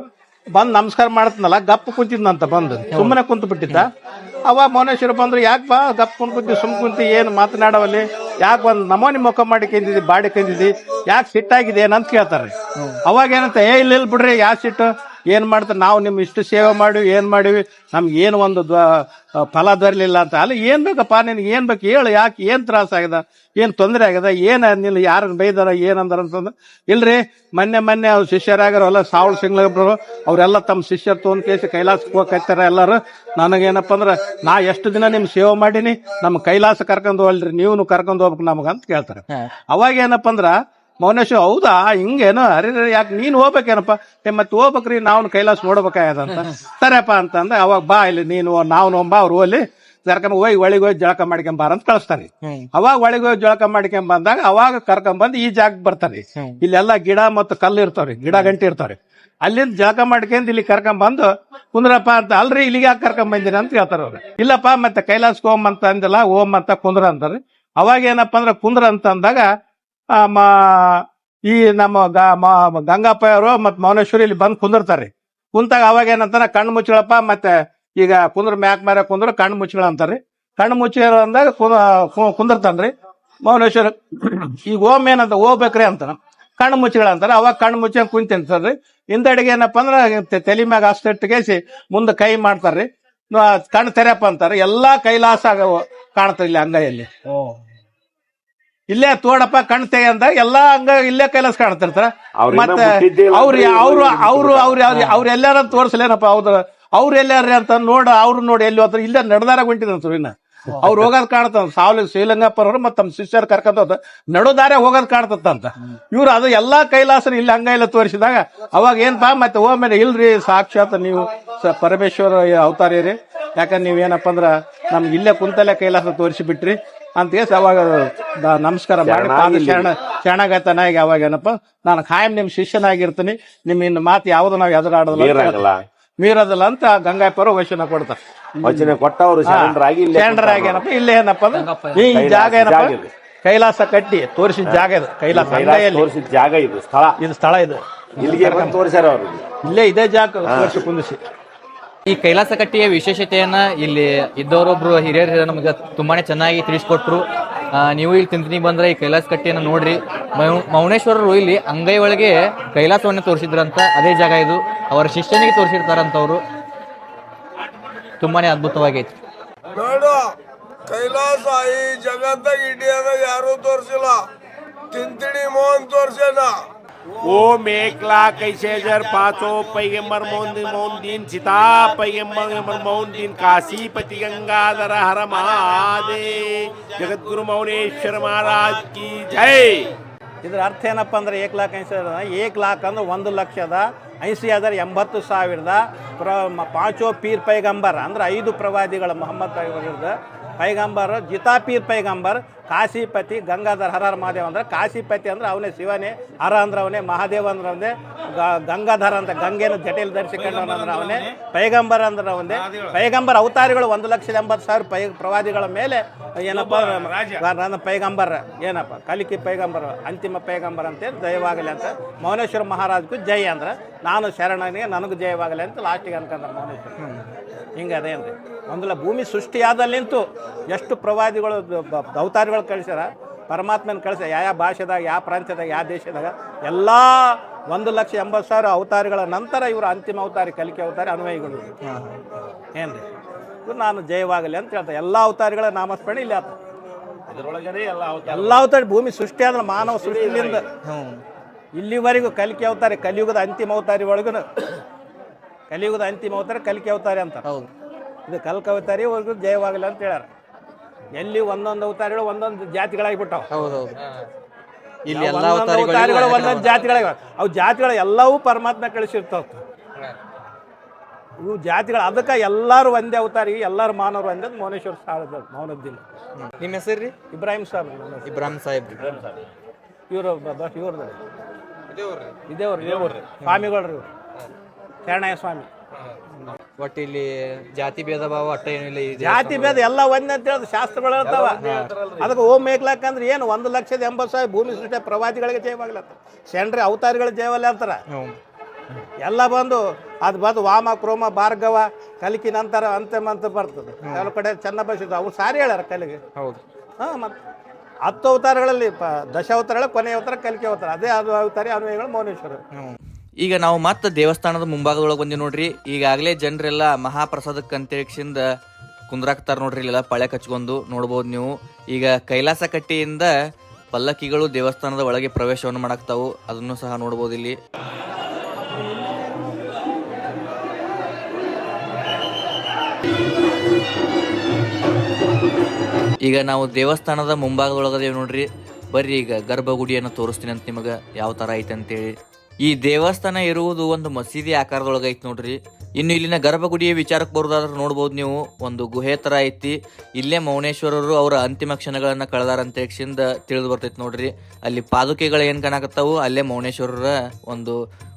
ಬಂದ್ ನಮಸ್ಕಾರ ಮಾಡತ್ನಲ್ಲ, ಗಪ್ಪ ಕುಂತಿದ್ನಂತ. ಬಂದು ಸುಮ್ಮನೆ ಕುಂತು ಬಿಟ್ಟಿದ್ದ. ಅವಾಗ ಮೌನೇಶ್ವರ ಬಂದ್ರು, ಯಾಕೆ ಬಾ ಗಪ್ಪ ಕುಂತಿ ಕುಂತಿ ಏನು ಮಾತನಾಡವಲ್ಲಿ, ಯಾಕೆ ಬಂದ್ ನಮೋನಿ ಮುಖ ಮಾಡಿ ಕಂದಿದ್ದಿ ಬಾಡಿ ಕಂದಿದ್ದಿ, ಯಾಕೆ ಸಿಟ್ಟಾಗಿದೆ ಏನಂತ ಕೇಳ್ತಾರ್ರಿ. ಅವಾಗ ಏನಂತ ಇಲ್ಲ ಬಿಡ್ರಿ, ಯಾಕೆ ಸಿಟ್ಟು, ಏನ್ ಮಾಡ್ತಾರೆ ನಾವು ನಿಮ್ ಇಷ್ಟು ಸೇವೆ ಮಾಡಿವಿ, ಏನ್ ಮಾಡಿವಿ, ನಮ್ಗೆ ಏನು ಒಂದು ಫಲ ದೊರಲಿಲ್ಲ ಅಂತ. ಅಲ್ಲಿ ಏನ್ ಬೇಕಪ್ಪ ನಿನ್ಗೆ, ಏನ್ ಬೇಕು ಹೇಳು, ಯಾಕೆ ಏನ್ ತ್ರಾಸ ಆಗ್ಯದ, ಏನ್ ತೊಂದರೆ ಆಗ್ಯದ, ಏನ್ ನಿಲ್ಲ ಯಾರನ್ನ ಬೈದಾರ ಏನಂದಾರ ಅಂತಂದ. ಇಲ್ರಿ ಮೊನ್ನೆ ಅವ್ರ ಶಿಷ್ಯರಾಗ್ಯಾರಲ್ಲ ಸಾವಳ ಸಿಂಗ್ಲಬ್ರು, ಅವ್ರೆಲ್ಲ ತಮ್ಮ ಶಿಷ್ಯರ್ ತೊಗೊಂಡ್ ಕೇಸಿ ಕೈಲಾಸಕ್ಕೆ ಹೋಗತ್ತಾರ ಎಲ್ಲಾರು. ನನಗೇನಪ್ಪ ಅಂದ್ರ ನಾ ಎಷ್ಟು ದಿನ ನಿಮ್ ಸೇವೆ ಮಾಡೀನಿ, ನಮ್ ಕೈಲಾಸ ಕರ್ಕೊಂಡ್ ಹೋಗಲ್ರಿ, ನೀವು ಕರ್ಕೊಂಡ್ ಹೋಗ್ಬೇಕು ನಮಗಂತ ಕೇಳ್ತಾರೆ. ಅವಾಗ ಏನಪ್ಪ ಅಂದ್ರ ಮೌನೇಶ್ವರ ಹೌದಾ ಹಿಂಗೇನು, ಅರೆ ಯಾಕೆ ನೀನ್ ಹೋಗ್ಬೇಕೇನಪ್ಪ, ಮತ್ತೆ ಹೋಗ್ಬೇಕ್ರಿ ನಾವು ಕೈಲಾಸ ನೋಡ್ಬೇಕಾಯದಂತ. ಸರಿಯಪ್ಪ ಅಂತಂದ. ಅವಾಗ ಬಾ ಇಲ್ಲಿ ನೀನು ನಾವು ಬಾ ಅವ್ರು ಹೋಗ್ಲಿ ಕರ್ಕೊಂಡ್ ಹೋಗಿ ಒಳಗೆ ಹೋಗಿ ಜಳಕ ಮಾಡ್ಕೊಂಬಾರ ಅಂತ ಕಳಿಸ್ತಾರಿ. ಅವಾಗ ಒಳಗೆ ಹೋಗಿ ಜಳಕ ಮಾಡ್ಕೊಂಡ್ ಬಂದಾಗ ಅವಾಗ ಕರ್ಕೊಂಡ್ ಬಂದು ಈ ಜಾಗಕ್ಕೆ ಬರ್ತಾರಿ. ಇಲ್ಲೆಲ್ಲಾ ಗಿಡ ಮತ್ತು ಕಲ್ಲು ಇರ್ತಾವ್ರಿ, ಗಿಡ ಗಂಟೆ ಇರ್ತಾವ್ರಿ. ಅಲ್ಲಿಂದ ಜಳಕ ಮಾಡ್ಕೊಂಡ್ ಇಲ್ಲಿ ಕರ್ಕೊಂಡ್ ಬಂದು ಕುಂದ್ರಪ್ಪ ಅಂತ. ಅಲ್ರಿ ಇಲ್ಲಿಗೆ ಯಾಕೆ ಕರ್ಕೊಂಡ್ ಬಂದಿರ ಅಂತ ಹೇಳ್ತಾರ ಅವ್ರು. ಇಲ್ಲಪ್ಪ ಮತ್ತೆ ಕೈಲಾಸಕ್ಕೆ ಓಂ ಅಂತ ಅಂದಿಲ್ಲ, ಓಂ ಅಂತ ಕುಂದ್ರ ಅಂತಾರಿ. ಅವಾಗ ಏನಪ್ಪಾ ಅಂದ್ರೆ ಕುಂದ್ರ ಅಂತ ಅಂದಾಗ ಈ ನಮ್ಮ ಗಂಗಪ್ಪ ಅವರು ಮತ್ ಮೌನೇಶ್ವರಿ ಇಲ್ಲಿ ಬಂದ್ ಕುಂದಿರ್ತಾರ್ರಿ. ಕುಂತಾಗ ಅವಾಗ ಏನಂತಾರ, ಕಣ್ಣು ಮುಚ್ಚಳಪ್ಪ, ಮತ್ತೆ ಈಗ ಕುಂದ್ರ ಮ್ಯಾಕ್ ಮಾರ ಕುಂದ್ರ ಕಣ್ಣು ಮುಚ್ಚಳ ಅಂತಾರ್ರಿ. ಕಣ್ಣು ಮುಚ್ಚಳ ಅಂದಾಗ ಕುಂದಿರ್ತಾನ್ರಿ ಮೌನೇಶ್ವರ. ಈಗ ಓಂ ಏನಂತ ಹೋಗ್ಬೇಕ್ರಿ ಅಂತಾನ, ಕಣ್ಣು ಮುಚ್ಚಳ ಅಂತಾರ. ಅವಾಗ ಕಣ್ಣು ಮುಚ್ಚ ಕುಂತಿರ್ತಾರ್ರಿ. ಹಿಂದಡಿಗೆ ಏನಪ್ಪಾ ಅಂದ್ರ ತಲೆ ಮ್ಯಾಗ ಅಷ್ಟೇಸಿ ಮುಂದೆ ಕೈ ಮಾಡ್ತಾರ್ರಿ. ಕಣ್ಣು ತೆರೆಯಪ್ಪ ಅಂತಾರ. ಎಲ್ಲಾ ಕೈಲಾಸ ಕಾಣ್ತಾರ ಇಲ್ಲಿ ಅಂಗೈಯಲ್ಲಿ. ಇಲ್ಲೇ ತೋಡಪ್ಪ ಕಣ್ ತೆಗೆ ಅಂದಾಗ ಎಲ್ಲಾ ಹಂಗ ಇಲ್ಲೇ ಕೈಲಾಸ ಕಾಣ್ತಿರ್ತಾರ. ಮತ್ತೆ ಅವ್ರ ಎಲ್ಲಾರ ತೋರ್ಸಲೇನಪ್ಪ, ಅವ್ರ ಎಲ್ಲಾರ್ರಿ ಅಂತ ಅವ್ರು ನೋಡಿ ಎಲ್ಲಿ ಹೋಗ್ತಾರ, ಇಲ್ಲೇ ನಡೆದಾರ ಹೊಂಟಿದಂತ. ಇನ್ನ ಅವ್ರು ಹೋಗೋದ್ ಕಾಣ್ತ ಸಾವಲಿ ಶ್ರೀಲಂಗಪ್ಪರವ್ರು ಮತ್ತ ತಮ್ಮ ಶಿಷ್ಯರ್ ಕರ್ಕೊಂಡ್ ಹೋದ ನಡುದಾರೆ ಹೋಗೋದ್ ಕಾಣ್ತಂತ. ಇವ್ರು ಅದು ಎಲ್ಲಾ ಕೈಲಾಸನ ಇಲ್ಲಿ ಹಂಗ ಇಲ್ಲ ತೋರಿಸಿದಾಗ ಅವಾಗ ಏನ್ಪಾ ಮತ್ತೆ ಹೋಮೇಲೆ ಇಲ್ರಿ ಸಾಕ್ಷಾತ್ ನೀವು ಪರಮೇಶ್ವರ ಅವತಾರ ರೀ, ಯಾಕಂದ್ರೆ ನೀವೇನಪ್ಪ ಅಂದ್ರ ನಮ್ಗೆ ಇಲ್ಲೇ ಕುಂತಲ್ಲೇ ಕೈಲಾಸ ತೋರಿಸಿ ಬಿಟ್ರಿ ಅಂತ ಹೇಳಿ ಅವಾಗ ನಮಸ್ಕಾರ ಮಾಡಿ ಪಾದ ಶರಣಾಗತನಾಗಿ ಅವಾಗ ಏನಪ್ಪ ನಾನು ಖಾಯಂ ನಿಮ್ ಶಿಷ್ಯನಾಗಿರ್ತೀನಿ, ನಿಮ್ ಇನ್ನು ಮಾತು ಯಾವ್ದು ನಾವ್ ಎದುರಾಡೋದಿಲ್ಲ ಮೀರೋದಿಲ್ಲ ಅಂತ ಗಂಗಾಯಪ್ಪರು ವಚನ ಕೊಡ್ತಾರೆ. ವಚನ ಕೊಟ್ಟವರು ಶರಣರಾಗಿ ಏನಪ್ಪ ಇಲ್ಲೇ ಏನಪ್ಪ ಅಂದ್ರೆ ಈ ಜಾಗ ಏನಪ್ಪ ಕೈಲಾಸ ಕಟ್ಟಿ ತೋರಿಸಿದ ಜಾಗ ಇದು. ಕೈಲಾಸ ತೋರಿಸಿದ ಜಾಗ ಇದು, ಸ್ಥಳ ಇದು, ಸ್ಥಳ ಇದು. ಇಲ್ಲಿಗೆ ತೋರಿಸ್ಯಾರ ಅವರು, ಇಲ್ಲೇ ಇದೇ ಜಾಗ ತೋರಿಸಿ ಕುಂದಿಸಿ. ಈ ಕೈಲಾಸ ಕಟ್ಟಿಯ ವಿಶೇಷತೆಯನ್ನ ಇಲ್ಲಿ ಇದ್ದವರೊಬ್ರು ಹಿರಿಯರು ನಮಗೆ ತುಂಬಾನೇ ಚೆನ್ನಾಗಿ ತಿಳಿಸ್ಕೊಟ್ರು. ನೀವು ಇಲ್ಲಿ ತಿಂತಿನಿಗೆ ಬಂದ್ರೆ ಈ ಕೈಲಾಸ ಕಟ್ಟಿಯನ್ನು ನೋಡ್ರಿ. ಮೌನೇಶ್ವರರು ಇಲ್ಲಿ ಅಂಗೈ ಒಳಗೆ ಕೈಲಾಸವನ್ನು ತೋರಿಸಿದ್ರಂತ. ಅದೇ ಜಾಗ ಇದು. ಅವರ ಶಿಷ್ಯನಿಗೆ ತೋರಿಸಿರ್ತಾರಂತವ್ರು. ತುಂಬಾನೇ ಅದ್ಭುತವಾಗೈತಿ. ನೋಡು, ಕೈಲಾಸ ಈ ಜಗತ್ತಾಗ ಇಂಡಿಯಾದಾಗ ಯಾರು ತೋರಿಸಿಲ್ಲ. ತಿಂತಿಣಿ ಮೋಹನ್ ತೋರ್ಸ್ಯಾನ. ओम 1,00,000 कैसे हजार 500 पैगंबर मौन दिन सीता पैगंबर मौन दिन काशीपति गंगाधर हर महादेव जगद्गुरु मौनेश्वर महाराज की जय. ಇದ್ರ ಅರ್ಥ ಏನಪ್ಪ ಅಂದ್ರೆ 1,80,000 ಅಂದ್ರೆ 1,80,80 ಪಾಂಚೋ ಪೀರ್ ಪೈಗಂಬರ್ ಅಂದ್ರೆ 5 ಪ್ರವಾದಿಗಳ ಮೊಹಮ್ಮದ್ ಪೈಗಂಬರ್ ಜಿತಾ ಪೀರ್ ಪೈಗಂಬರ್ ಕಾಶಿಪತಿ ಗಂಗಾಧರ್ ಹರ ಮಹಾದೇವ್ ಅಂದ್ರೆ ಕಾಶಿಪತಿ ಅಂದ್ರೆ ಅವನೇ ಶಿವನೇ, ಹರ ಅಂದ್ರೆ ಅವನೇ, ಮಹಾದೇವ ಅಂದ್ರೆ ಅವನೇ, ಗಂಗಾಧರ ಅಂತ ಗಂಗೆನ ಜಟೆಯಲ್ಲಿ ಧರಿಸಿಕೊಂಡವನ ಅಂದ್ರೆ ಅವನೇ, ಪೈಗಂಬರ್ ಅಂದ್ರೆ ಅವನೇ. ಪೈಗಂಬರ್ ಅವತಾರಿಗಳು 1,80,000 ಪ್ರವಾದಿಗಳ ಮೇಲೆ ಏನಪ್ಪ ಪೈಗಂಬರ್ ಏನಪ್ಪ ಕಲಿಕೆ ಪೈಗಂಬರ್ ಅಂತಿಮ ಪೈಗಂಬರ್ ಅಂತೇಳಿ ಜಯವಾಗಲಿ ಅಂತ ಮೌನೇಶ್ವರ ಮಹಾರಾಜ್ಗೂ ಜಯ ಅಂದ್ರೆ ನಾನು ಶರಣನಿಗೆ ನನಗೂ ಜಯವಾಗಲಿ ಅಂತ ಲಾಸ್ಟಿಗೆ ಅನ್ಕೊಂಡ್ರೆ ಮೌನೇಶ್ವರ. ಹಿಂಗೆ ಅದೇನ್ರಿ ಒಂದಲ್ಲ ಭೂಮಿ ಸೃಷ್ಟಿಯಾದಲ್ಲಿಂತೂ ಎಷ್ಟು ಪ್ರವಾದಿಗಳು ಅವತಾರಿಗಳು ಕಳಿಸ್ಯಾರ, ಪರಮಾತ್ಮನ ಕಳಿಸ ಯಾವ ಭಾಷೆದಾಗ, ಯಾವ ಪ್ರಾಂತ್ಯದಾಗ, ಯಾವ ದೇಶದಾಗ ಎಲ್ಲ 1,80,000 ಅವತಾರಿಗಳ ನಂತರ ಇವರು ಅಂತಿಮ ಅವತಾರಿ ಕಲಿಕೆ ಅವತಾರಿ ಅನ್ವಯಿಗಳು ಏನ್ರಿ. ಇವ್ರು ನಾನು ಜಯವಾಗಲಿ ಅಂತ ಹೇಳ್ತಾರೆ. ಎಲ್ಲ ಅವತಾರಿಗಳ ನಾಮಸ್ಮರಣೆ ಇಲ್ಲಿ ಆತ. ಎಲ್ಲ ಅವತಾರಿ ಭೂಮಿ ಸೃಷ್ಟಿಯಾದ ಮಾನವ ಸೃಷ್ಟಿಯಿಂದ ಇಲ್ಲಿವರೆಗೂ ಕಲಿಕೆ ಅವತಾರಿ, ಕಲಿಯುಗದ ಅಂತಿಮ ಅವತಾರಿ ಒಳಗೂ ಕಲಿಯುಗದ ಅಂತಿಮ ಅವತಾರಿ ಕಲಿಕೆ ಅವತಾರಿ ಅಂತ. ಇದು ಕಲ್ಕ ಅವತಾರಿ ಅವ್ರಿಗೂ ಜಯವಾಗಲಿ ಅಂತ ಹೇಳ್ಯಾರ. ಎಲ್ಲಿ ಒಂದೊಂದು ಅವತಾರಿಗಳು ಒಂದೊಂದು ಜಾತಿಗಳಾಗಿಬಿಟ್ಟಾವ. ಇಲ್ಲಿ ಅವತಾರಿಗಳು ಒಂದೊಂದು ಜಾತಿಗಳಾಗ ಅವು ಜಾತಿಗಳು ಎಲ್ಲವೂ ಪರಮಾತ್ಮ ಕಳಿಸಿರ್ತಾವ. ಇವು ಜಾತಿಗಳು ಅದಕ್ಕೆ ಎಲ್ಲರೂ ಒಂದೇ ಅವತಾರಿ, ಎಲ್ಲರೂ ಮಾನವರು ಒಂದೇ ಮೌನೇಶ್ವರ ಸಾಹೇಬ್ ಮೌನದ್ದಿಲ್ಲ. ನಿಮ್ಮ ಹೆಸರು ರೀ? ಇಬ್ರಾಹಿಂ ಸಾಹೇಬ್. ಇಬ್ರಾಹಿಂ ಸಾಹೇಬ್. ಇವರು ಇವ್ರದ್ದು ಇದೇವ್ರಿ ಸ್ವಾಮಿಗಳ್ರಿ ಇವರು ಶರಣಯ್ಯ ಸ್ವಾಮಿ. ಒಟ್ಟು ಇಲ್ಲಿ ಜಾತಿ ಭೇದ ಭಾವ ಅಟ್ಟ ಏನಿಲ್ಲ. ಜಾತಿ ಭೇದ ಎಲ್ಲ ಒಂದೇ ಅಂತ ಹೇಳೋದು ಶಾಸ್ತ್ರಗಳು ಹೇಳ್ತಾವ. ಅದಕ್ಕೆ ಓಂ 1,00,000 ಅಂದ್ರೆ ಏನು 1,80,000 ಭೂಮಿ ಸೃಷ್ಟಿ ಪ್ರವಾದಿಗಳಿಗೆ ಜಯವಾಗ್ಲತ್ತ, ಶರಣರಿ ಅವತಾರಿಗಳ ಜಯವಲ್ಲ ಅಂತಾರ. ಎಲ್ಲ ಬಂದು ಅದು ಬಂದು ವಾಮ ಕ್ರೋಮ ಭಾರ್ಗವ ಕಲಿಕೆ ನಂತರ ಅಂತಿಮ ಅಂತ ಬರ್ತದೆ. ಕೆಲವು ಕಡೆ ಚೆನ್ನ ಬಸಿದ್ದು ಅವ್ರು ಸಾರಿ ಹೇಳ್ಯಾರ ಕಲಿಗೆ. ಹೌದು. ಮತ್ತು 10 ಅವತಾರಗಳಲ್ಲಿ ದಶಾವತಾರಗಳ ಕೊನೆಯ ಅವತಾರ ಕಲಿಕೆ ಅವತಾರ. ಅದೇ ಅದು ಅವತಾರಿ ಅನ್ವಯಗಳು ಮೌನೇಶ್ವರ. ಈಗ ನಾವು ಮತ್ತೆ ದೇವಸ್ಥಾನದ ಮುಂಭಾಗದೊಳಗೆ ಬಂದಿ ನೋಡ್ರಿ. ಈಗಾಗಲೇ ಜನರೆಲ್ಲ ಮಹಾಪ್ರಸಾದಕ್ಕೆ ಅಂತೇಳಿಸಿಂದ ಕುಂದ್ರಾಕ್ತಾರ ನೋಡ್ರಿ. ಇಲ್ಲೆಲ್ಲ ಪಳೆ ಕಚ್ಕೊಂಡು ನೋಡ್ಬೋದು ನೀವು. ಈಗ ಕೈಲಾಸ ಕಟ್ಟಿಯಿಂದ ಪಲ್ಲಕ್ಕಿಗಳು ದೇವಸ್ಥಾನದ ಒಳಗೆ ಪ್ರವೇಶವನ್ನು ಮಾಡಾಕ್ತಾವು. ಅದನ್ನು ಸಹ ನೋಡ್ಬೋದು ಇಲ್ಲಿ. ಈಗ ನಾವು ದೇವಸ್ಥಾನದ ಮುಂಭಾಗದೊಳಗದೇವು ನೋಡ್ರಿ. ಬರ್ರಿ ಈಗ ಗರ್ಭಗುಡಿಯನ್ನು ತೋರಿಸ್ತೀನಿ ಅಂತ ನಿಮಗೆ ಯಾವ ಥರ ಐತೆ ಅಂತೇಳಿ. ಈ ದೇವಸ್ಥಾನ ಇರುವುದು ಒಂದು ಮಸೀದಿ ಆಕಾರದೊಳಗೆ ಐತಿ ನೋಡ್ರಿ. ಇನ್ನು ಇಲ್ಲಿನ ಗರ್ಭಗುಡಿಯ ವಿಚಾರಕ್ಕೆ ಬರೋದಾದ್ರೆ ನೋಡ್ಬೋದು ನೀವು, ಒಂದು ಗುಹೆ ಥರ ಐತಿ. ಇಲ್ಲೇ ಮೌನೇಶ್ವರರು ಅವರ ಅಂತಿಮ ಕ್ಷಣಗಳನ್ನು ಕಳೆದಾರ ಅಂತ ಹೇಳಕ್ಸಿಂದ ತಿಳಿದು ಬರ್ತೈತಿ ನೋಡ್ರಿ. ಅಲ್ಲಿ ಪಾದುಕೆಗಳು ಏನು ಕಾಣಕತ್ತಾವು, ಅಲ್ಲೇ ಮೌನೇಶ್ವರರ ಒಂದು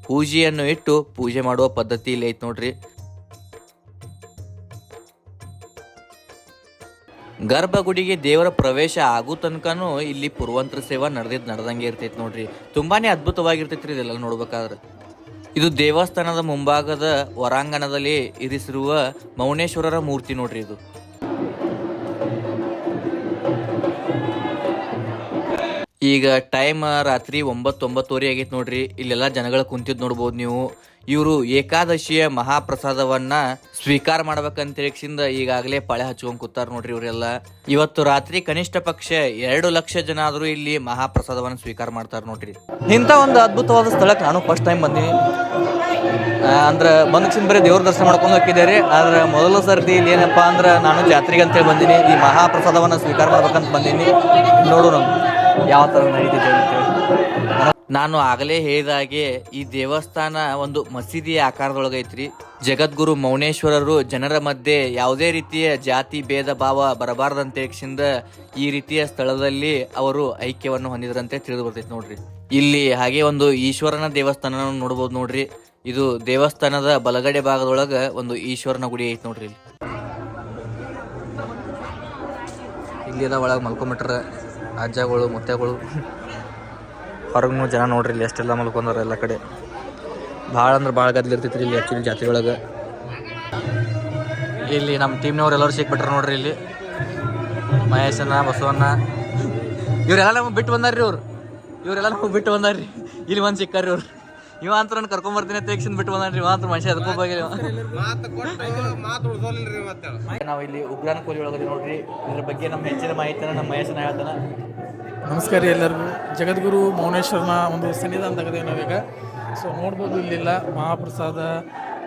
ಪೂಜೆಯನ್ನು ಇಟ್ಟು ಪೂಜೆ ಮಾಡುವ ಪದ್ಧತಿ ಇಲ್ಲಿ ಐತಿ ನೋಡ್ರಿ. ಗರ್ಭಗುಡಿಗೆ ದೇವರ ಪ್ರವೇಶ ಆಗೋ ತನಕನೂ ಇಲ್ಲಿ ಪುರುವಂತರ ಸೇವಾ ನಡೆದಂಗೆ ಇರ್ತೈತಿ ನೋಡ್ರಿ. ತುಂಬಾನೇ ಅದ್ಭುತವಾಗಿರ್ತೈತ್ರಿ ಇದೆಲ್ಲ ನೋಡ್ಬೇಕಾದ್ರೆ. ಇದು ದೇವಸ್ಥಾನದ ಮುಂಭಾಗದ ಹೊರಾಂಗಣದಲ್ಲಿ ಇರಿಸಿರುವ ಮೌನೇಶ್ವರರ ಮೂರ್ತಿ ನೋಡ್ರಿ. ಇದು ಈಗ ಟೈಮ್ ರಾತ್ರಿ 9:09 ಆಗೈತಿ ನೋಡ್ರಿ. ಇಲ್ಲೆಲ್ಲ ಜನಗಳು ಕುಂತಿದ್ ನೋಡ್ಬೋದು ನೀವು. ಇವರು ಏಕಾದಶಿಯ ಮಹಾಪ್ರಸಾದವನ್ನ ಸ್ವೀಕಾರ ಮಾಡ್ಬೇಕಂತ ಈಗಾಗಲೇ ಪಳೆ ಹಚ್ಕೊಂಡ್ ಕೂತಾರ ನೋಡ್ರಿ. ಇವರೆಲ್ಲ ಇವತ್ತು ರಾತ್ರಿ ಕನಿಷ್ಠ ಪಕ್ಷ 2 ಲಕ್ಷ ಜನ ಆದ್ರೂ ಇಲ್ಲಿ ಮಹಾಪ್ರಸಾದವನ್ನ ಸ್ವೀಕಾರ ಮಾಡ್ತಾರ ನೋಡ್ರಿ. ಇಂಥ ಒಂದು ಅದ್ಭುತವಾದ ಸ್ಥಳಕ್ಕೆ ನಾನು ಫಸ್ಟ್ ಟೈಮ್ ಬಂದೀನಿ. ಅಂದ್ರೆ ಬಂದಕ್ಷಿಣ ಬರೀ ದೇವ್ರ ದರ್ಶನ ಮಾಡ್ಕೊಂಡು ಹೋಗಿದ್ದಾರೆ. ಆದ್ರೆ ಮೊದಲ ಸರ್ತಿ ಇಲ್ಲಿ ಏನಪ್ಪ ಅಂದ್ರೆ ನಾನು ಜಾತ್ರೆಗೆ ಅಂತೇಳಿ ಬಂದೀನಿ. ಈ ಮಹಾಪ್ರಸಾದವನ್ನ ಸ್ವೀಕಾರ ಮಾಡ್ಬೇಕಂತ ಬಂದೀನಿ. ನೋಡೋಣ ಯಾವ ಥರ ನಡೀತಿದೆ ಅಂತೇಳಿ. ನಾನು ಆಗಲೇ ಹೇಳಿದ ಹಾಗೆ ಈ ದೇವಸ್ಥಾನ ಒಂದು ಮಸೀದಿಯ ಆಕಾರದೊಳಗೈತ್ರಿ. ಜಗದ್ಗುರು ಮೌನೇಶ್ವರರು ಜನರ ಮಧ್ಯೆ ಯಾವುದೇ ರೀತಿಯ ಜಾತಿ ಭೇದ ಭಾವ ಬರಬಾರ್ದಂತ ಈ ರೀತಿಯ ಸ್ಥಳದಲ್ಲಿ ಅವರು ಐಕ್ಯವನ್ನು ಹೊಂದಿದ್ರಂತೆ ತಿಳಿದು ಬರ್ತೈತಿ ನೋಡ್ರಿ. ಇಲ್ಲಿ ಹಾಗೆ ಒಂದು ಈಶ್ವರನ ದೇವಸ್ಥಾನ ನೋಡ್ಬೋದು ನೋಡ್ರಿ. ಇದು ದೇವಸ್ಥಾನದ ಬಲಗಡೆ ಭಾಗದೊಳಗ ಒಂದು ಈಶ್ವರನ ಗುಡಿ ಐತಿ ನೋಡ್ರಿ. ಇಲ್ಲೆಲ್ಲ ಒಳಗೆ ಮಲ್ಕೊಂಬಿಟ್ರ ಅಜ್ಜಗಳು ಮುತ್ತೆಗಳು. ಹೊರಗೂ ಜನ ನೋಡ್ರಿ ಇಲ್ಲಿ ಎಷ್ಟೆಲ್ಲ ಮಲ್ಕೊಂಡಾರ. ಎಲ್ಲ ಕಡೆ ಭಾಳ ಅಂದ್ರೆ ಭಾಳ ಗದ್ಲಿರ್ತೈತಿ ಇಲ್ಲಿ ಆ್ಯಕ್ಚುಲಿ ಜಾತ್ರೆ ಒಳಗೆ. ಇಲ್ಲಿ ನಮ್ಮ ಟೀಮ್ನವ್ರು ಎಲ್ಲರೂ ಸಿಕ್ಬಿಟ್ರೆ ನೋಡ್ರಿ. ಇಲ್ಲಿ ಮಹೇಶನ, ಬಸವಣ್ಣ, ಇವರೆಲ್ಲ ನಮಗೆ ಬಿಟ್ಟು ಬಂದಾರ್ರಿ ಇವರೆಲ್ಲ ನಮಗೆ ಬಿಟ್ಟು ಬಂದಾರ್ರಿ. ಇಲ್ಲಿ ಒಂದು ಸಿಕ್ಕಾರ್ರಿ ಇವ್ರು. ಇವ ಅಂತ ನಾನು ಕರ್ಕೊಂಬರ್ತೀನಿ ಅಂತ ತಕ್ಷಣ ಬಿಟ್ಟು ಬಂದಾನ್ರಿ. ಇವ ಅಂತ ಮನುಷ್ಯ ಅದಕ್ಕೋಗಿ ನಾವು ಇಲ್ಲಿ ಉಗ್ರಾಣ ಕೋಲಿ ಒಳಗಡೆ ನೋಡ್ರಿ. ಇದ್ರ ಬಗ್ಗೆ ನಮ್ಮ ಹೆಚ್ಚಿನ ಮಾಹಿತಿನ ನಮ್ಮ ಮಹೇಶನ ಹೇಳ್ತಾನೆ. ನಮಸ್ಕಾರ ಎಲ್ಲರಿಗೂ. ಜಗದ್ಗುರು ಮೌನೇಶ್ವರನ ಒಂದು ಸನ್ನಿಧಾನದಾಗದೆ ನಾವೀಗ. ಸೊ ನೋಡ್ಬೋದು ಇಲ್ಲೆಲ್ಲ ಮಹಾಪ್ರಸಾದ,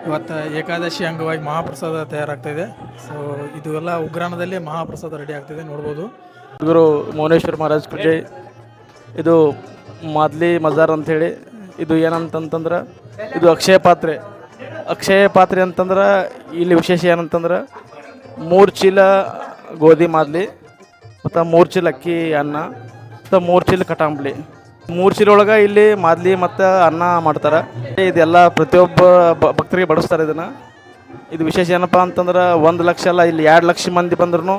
ಇವತ್ತು ಏಕಾದಶಿ ಅಂಗವಾಗಿ ಮಹಾಪ್ರಸಾದ ತಯಾರಾಗ್ತಾಯಿದೆ. ಸೊ ಇದು ಎಲ್ಲ ಉಗ್ರಾಣದಲ್ಲೇ ಮಹಾಪ್ರಸಾದ ರೆಡಿ ಆಗ್ತಾಯಿದೆ, ನೋಡ್ಬೋದು. ಗುರು ಮೌನೇಶ್ವರ ಮಹಾರಾಜ್ ಕೃಜೆ. ಇದು ಮಾದ್ಲಿ ಮಜಾರ್ ಅಂಥೇಳಿ. ಇದು ಏನಂತಂತಂದ್ರೆ ಇದು ಅಕ್ಷಯ ಪಾತ್ರೆ ಅಂತಂದ್ರೆ ಇಲ್ಲಿ ವಿಶೇಷ ಏನಂತಂದ್ರೆ 3 ಚೀಲ ಗೋಧಿ ಮಾದ್ಲಿ ಮತ್ತು 3 ಚೀಲ ಅಕ್ಕಿ ಅನ್ನ ಮತ್ತು 3 ಚೀಲ ಕಟಾಂಬ್ಲಿ. 3 ಚೀಲ ಒಳಗೆ ಇಲ್ಲಿ ಮಾದ್ಲಿ ಮತ್ತು ಅನ್ನ ಮಾಡ್ತಾರೆ. ಇದೆಲ್ಲ ಪ್ರತಿಯೊಬ್ಬ ಭಕ್ತರಿಗೆ ಬಡಿಸ್ತಾರೆ ಇದನ್ನು. ಇದು ವಿಶೇಷ ಏನಪ್ಪ ಅಂತಂದ್ರೆ 1 ಲಕ್ಷ ಅಲ್ಲ, ಇಲ್ಲಿ 2 ಲಕ್ಷ ಮಂದಿ ಬಂದ್ರೂ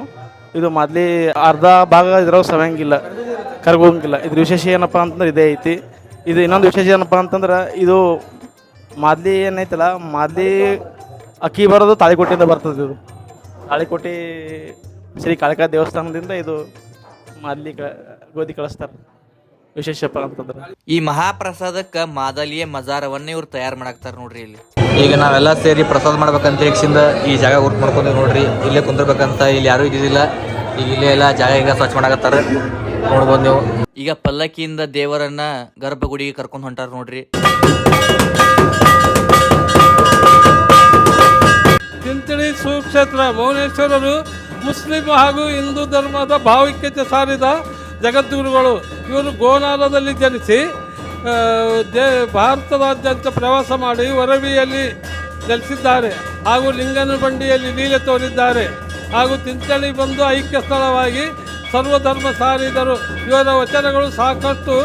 ಇದು ಮಾದ್ಲಿ ಅರ್ಧ ಭಾಗ ಇದ್ರಾಗ ಸವೆಯಂಗಿಲ್ಲ, ಕರ್ಗೋಂಗಿಲ್ಲ. ಇದ್ರ ವಿಶೇಷ ಏನಪ್ಪ ಅಂತಂದ್ರೆ ಇದೇ ಐತಿ. ಇದು ಇನ್ನೊಂದು ವಿಶೇಷ ಏನಪ್ಪ ಅಂತಂದ್ರೆ ಇದು ಮಾದ್ಲಿ ಏನೈತಲ್ಲ, ಮಾದ್ಲಿ ಅಕ್ಕಿ ಬರೋದು ತಾಳಿಕೋಟೆಯಿಂದ ಬರ್ತದೆ. ಇದು ತಾಳಿಕೋಟೆ ಶ್ರೀ ಕಾಳಿಕಾ ದೇವಸ್ಥಾನದಿಂದ ಇದು ಮಾದ್ಲಿ ಗೋಧಿ ಕಳಿಸ್ತಾರೆ. ವಿಶೇಷಪ್ಪ ಅಂತಂದ್ರೆ ಈ ಮಹಾಪ್ರಸಾದಕ್ಕೆ ಮಾದಲಿಯ ಮಜಾರವನ್ನೇ ಇವ್ರು ತಯಾರು ಮಾಡಾಕ್ತಾರೆ ನೋಡ್ರಿ. ಇಲ್ಲಿ ಈಗ ನಾವೆಲ್ಲ ಸೇರಿ ಪ್ರಸಾದ ಮಾಡ್ಬೇಕಂತ ಹೇಗಿಂದ ಈ ಜಾಗ ಗುರ್ತು ಮಾಡ್ಕೊಂಡು ನೋಡ್ರಿ. ಇಲ್ಲೇ ಕುಂದಿರ್ಬೇಕಂತ ಇಲ್ಲಿ ಯಾರೂ ಇದ್ದಿದ್ದಿಲ್ಲ. ಈಗ ಇಲ್ಲೇ ಎಲ್ಲ ಜಾಗ ಈಗ ಸ್ವಚ್ಛ ಮಾಡಕತ್ತಾರೆ, ನೋಡ್ಬೋದು ನೀವು. ಈಗ ಪಲ್ಲಕ್ಕಿಯಿಂದ ದೇವರನ್ನ ಗರ್ಭಗುಡಿಗೆ ಕರ್ಕೊಂಡು ಹೊಂಟಾರ ನೋಡ್ರಿ. ತಿಂತಿಳಿ ಸುಕ್ಷೇತ್ರ ಮೌನೇಶ್ವರರು ಮುಸ್ಲಿಂ ಹಾಗೂ ಹಿಂದೂ ಧರ್ಮದ ಭಾವೈಕ್ಯತೆ ಸಾರಿದ ಜಗದ್ಗುರುಗಳು. ಇವರು ಗೋನಾಲದಲ್ಲಿ ಜನಿಸಿ ಭಾರತದಾದ್ಯಂತ ಪ್ರವಾಸ ಮಾಡಿ ವರವಿಯಲ್ಲಿ ನೆಲೆಸಿದ್ದಾರೆ ಹಾಗೂ ಲಿಂಗನಬಂಡಿಯಲ್ಲಿ ಲೀಲೆ ತೋರಿದ್ದಾರೆ ಹಾಗೂ ತಿಂತಳಿ ಬಂದು ಐಕ್ಯ ಸ್ಥಳವಾಗಿ ಸರ್ವಧರ್ಮ ಸಾರಿದರು. ಇವರ ಸಾಕಷ್ಟು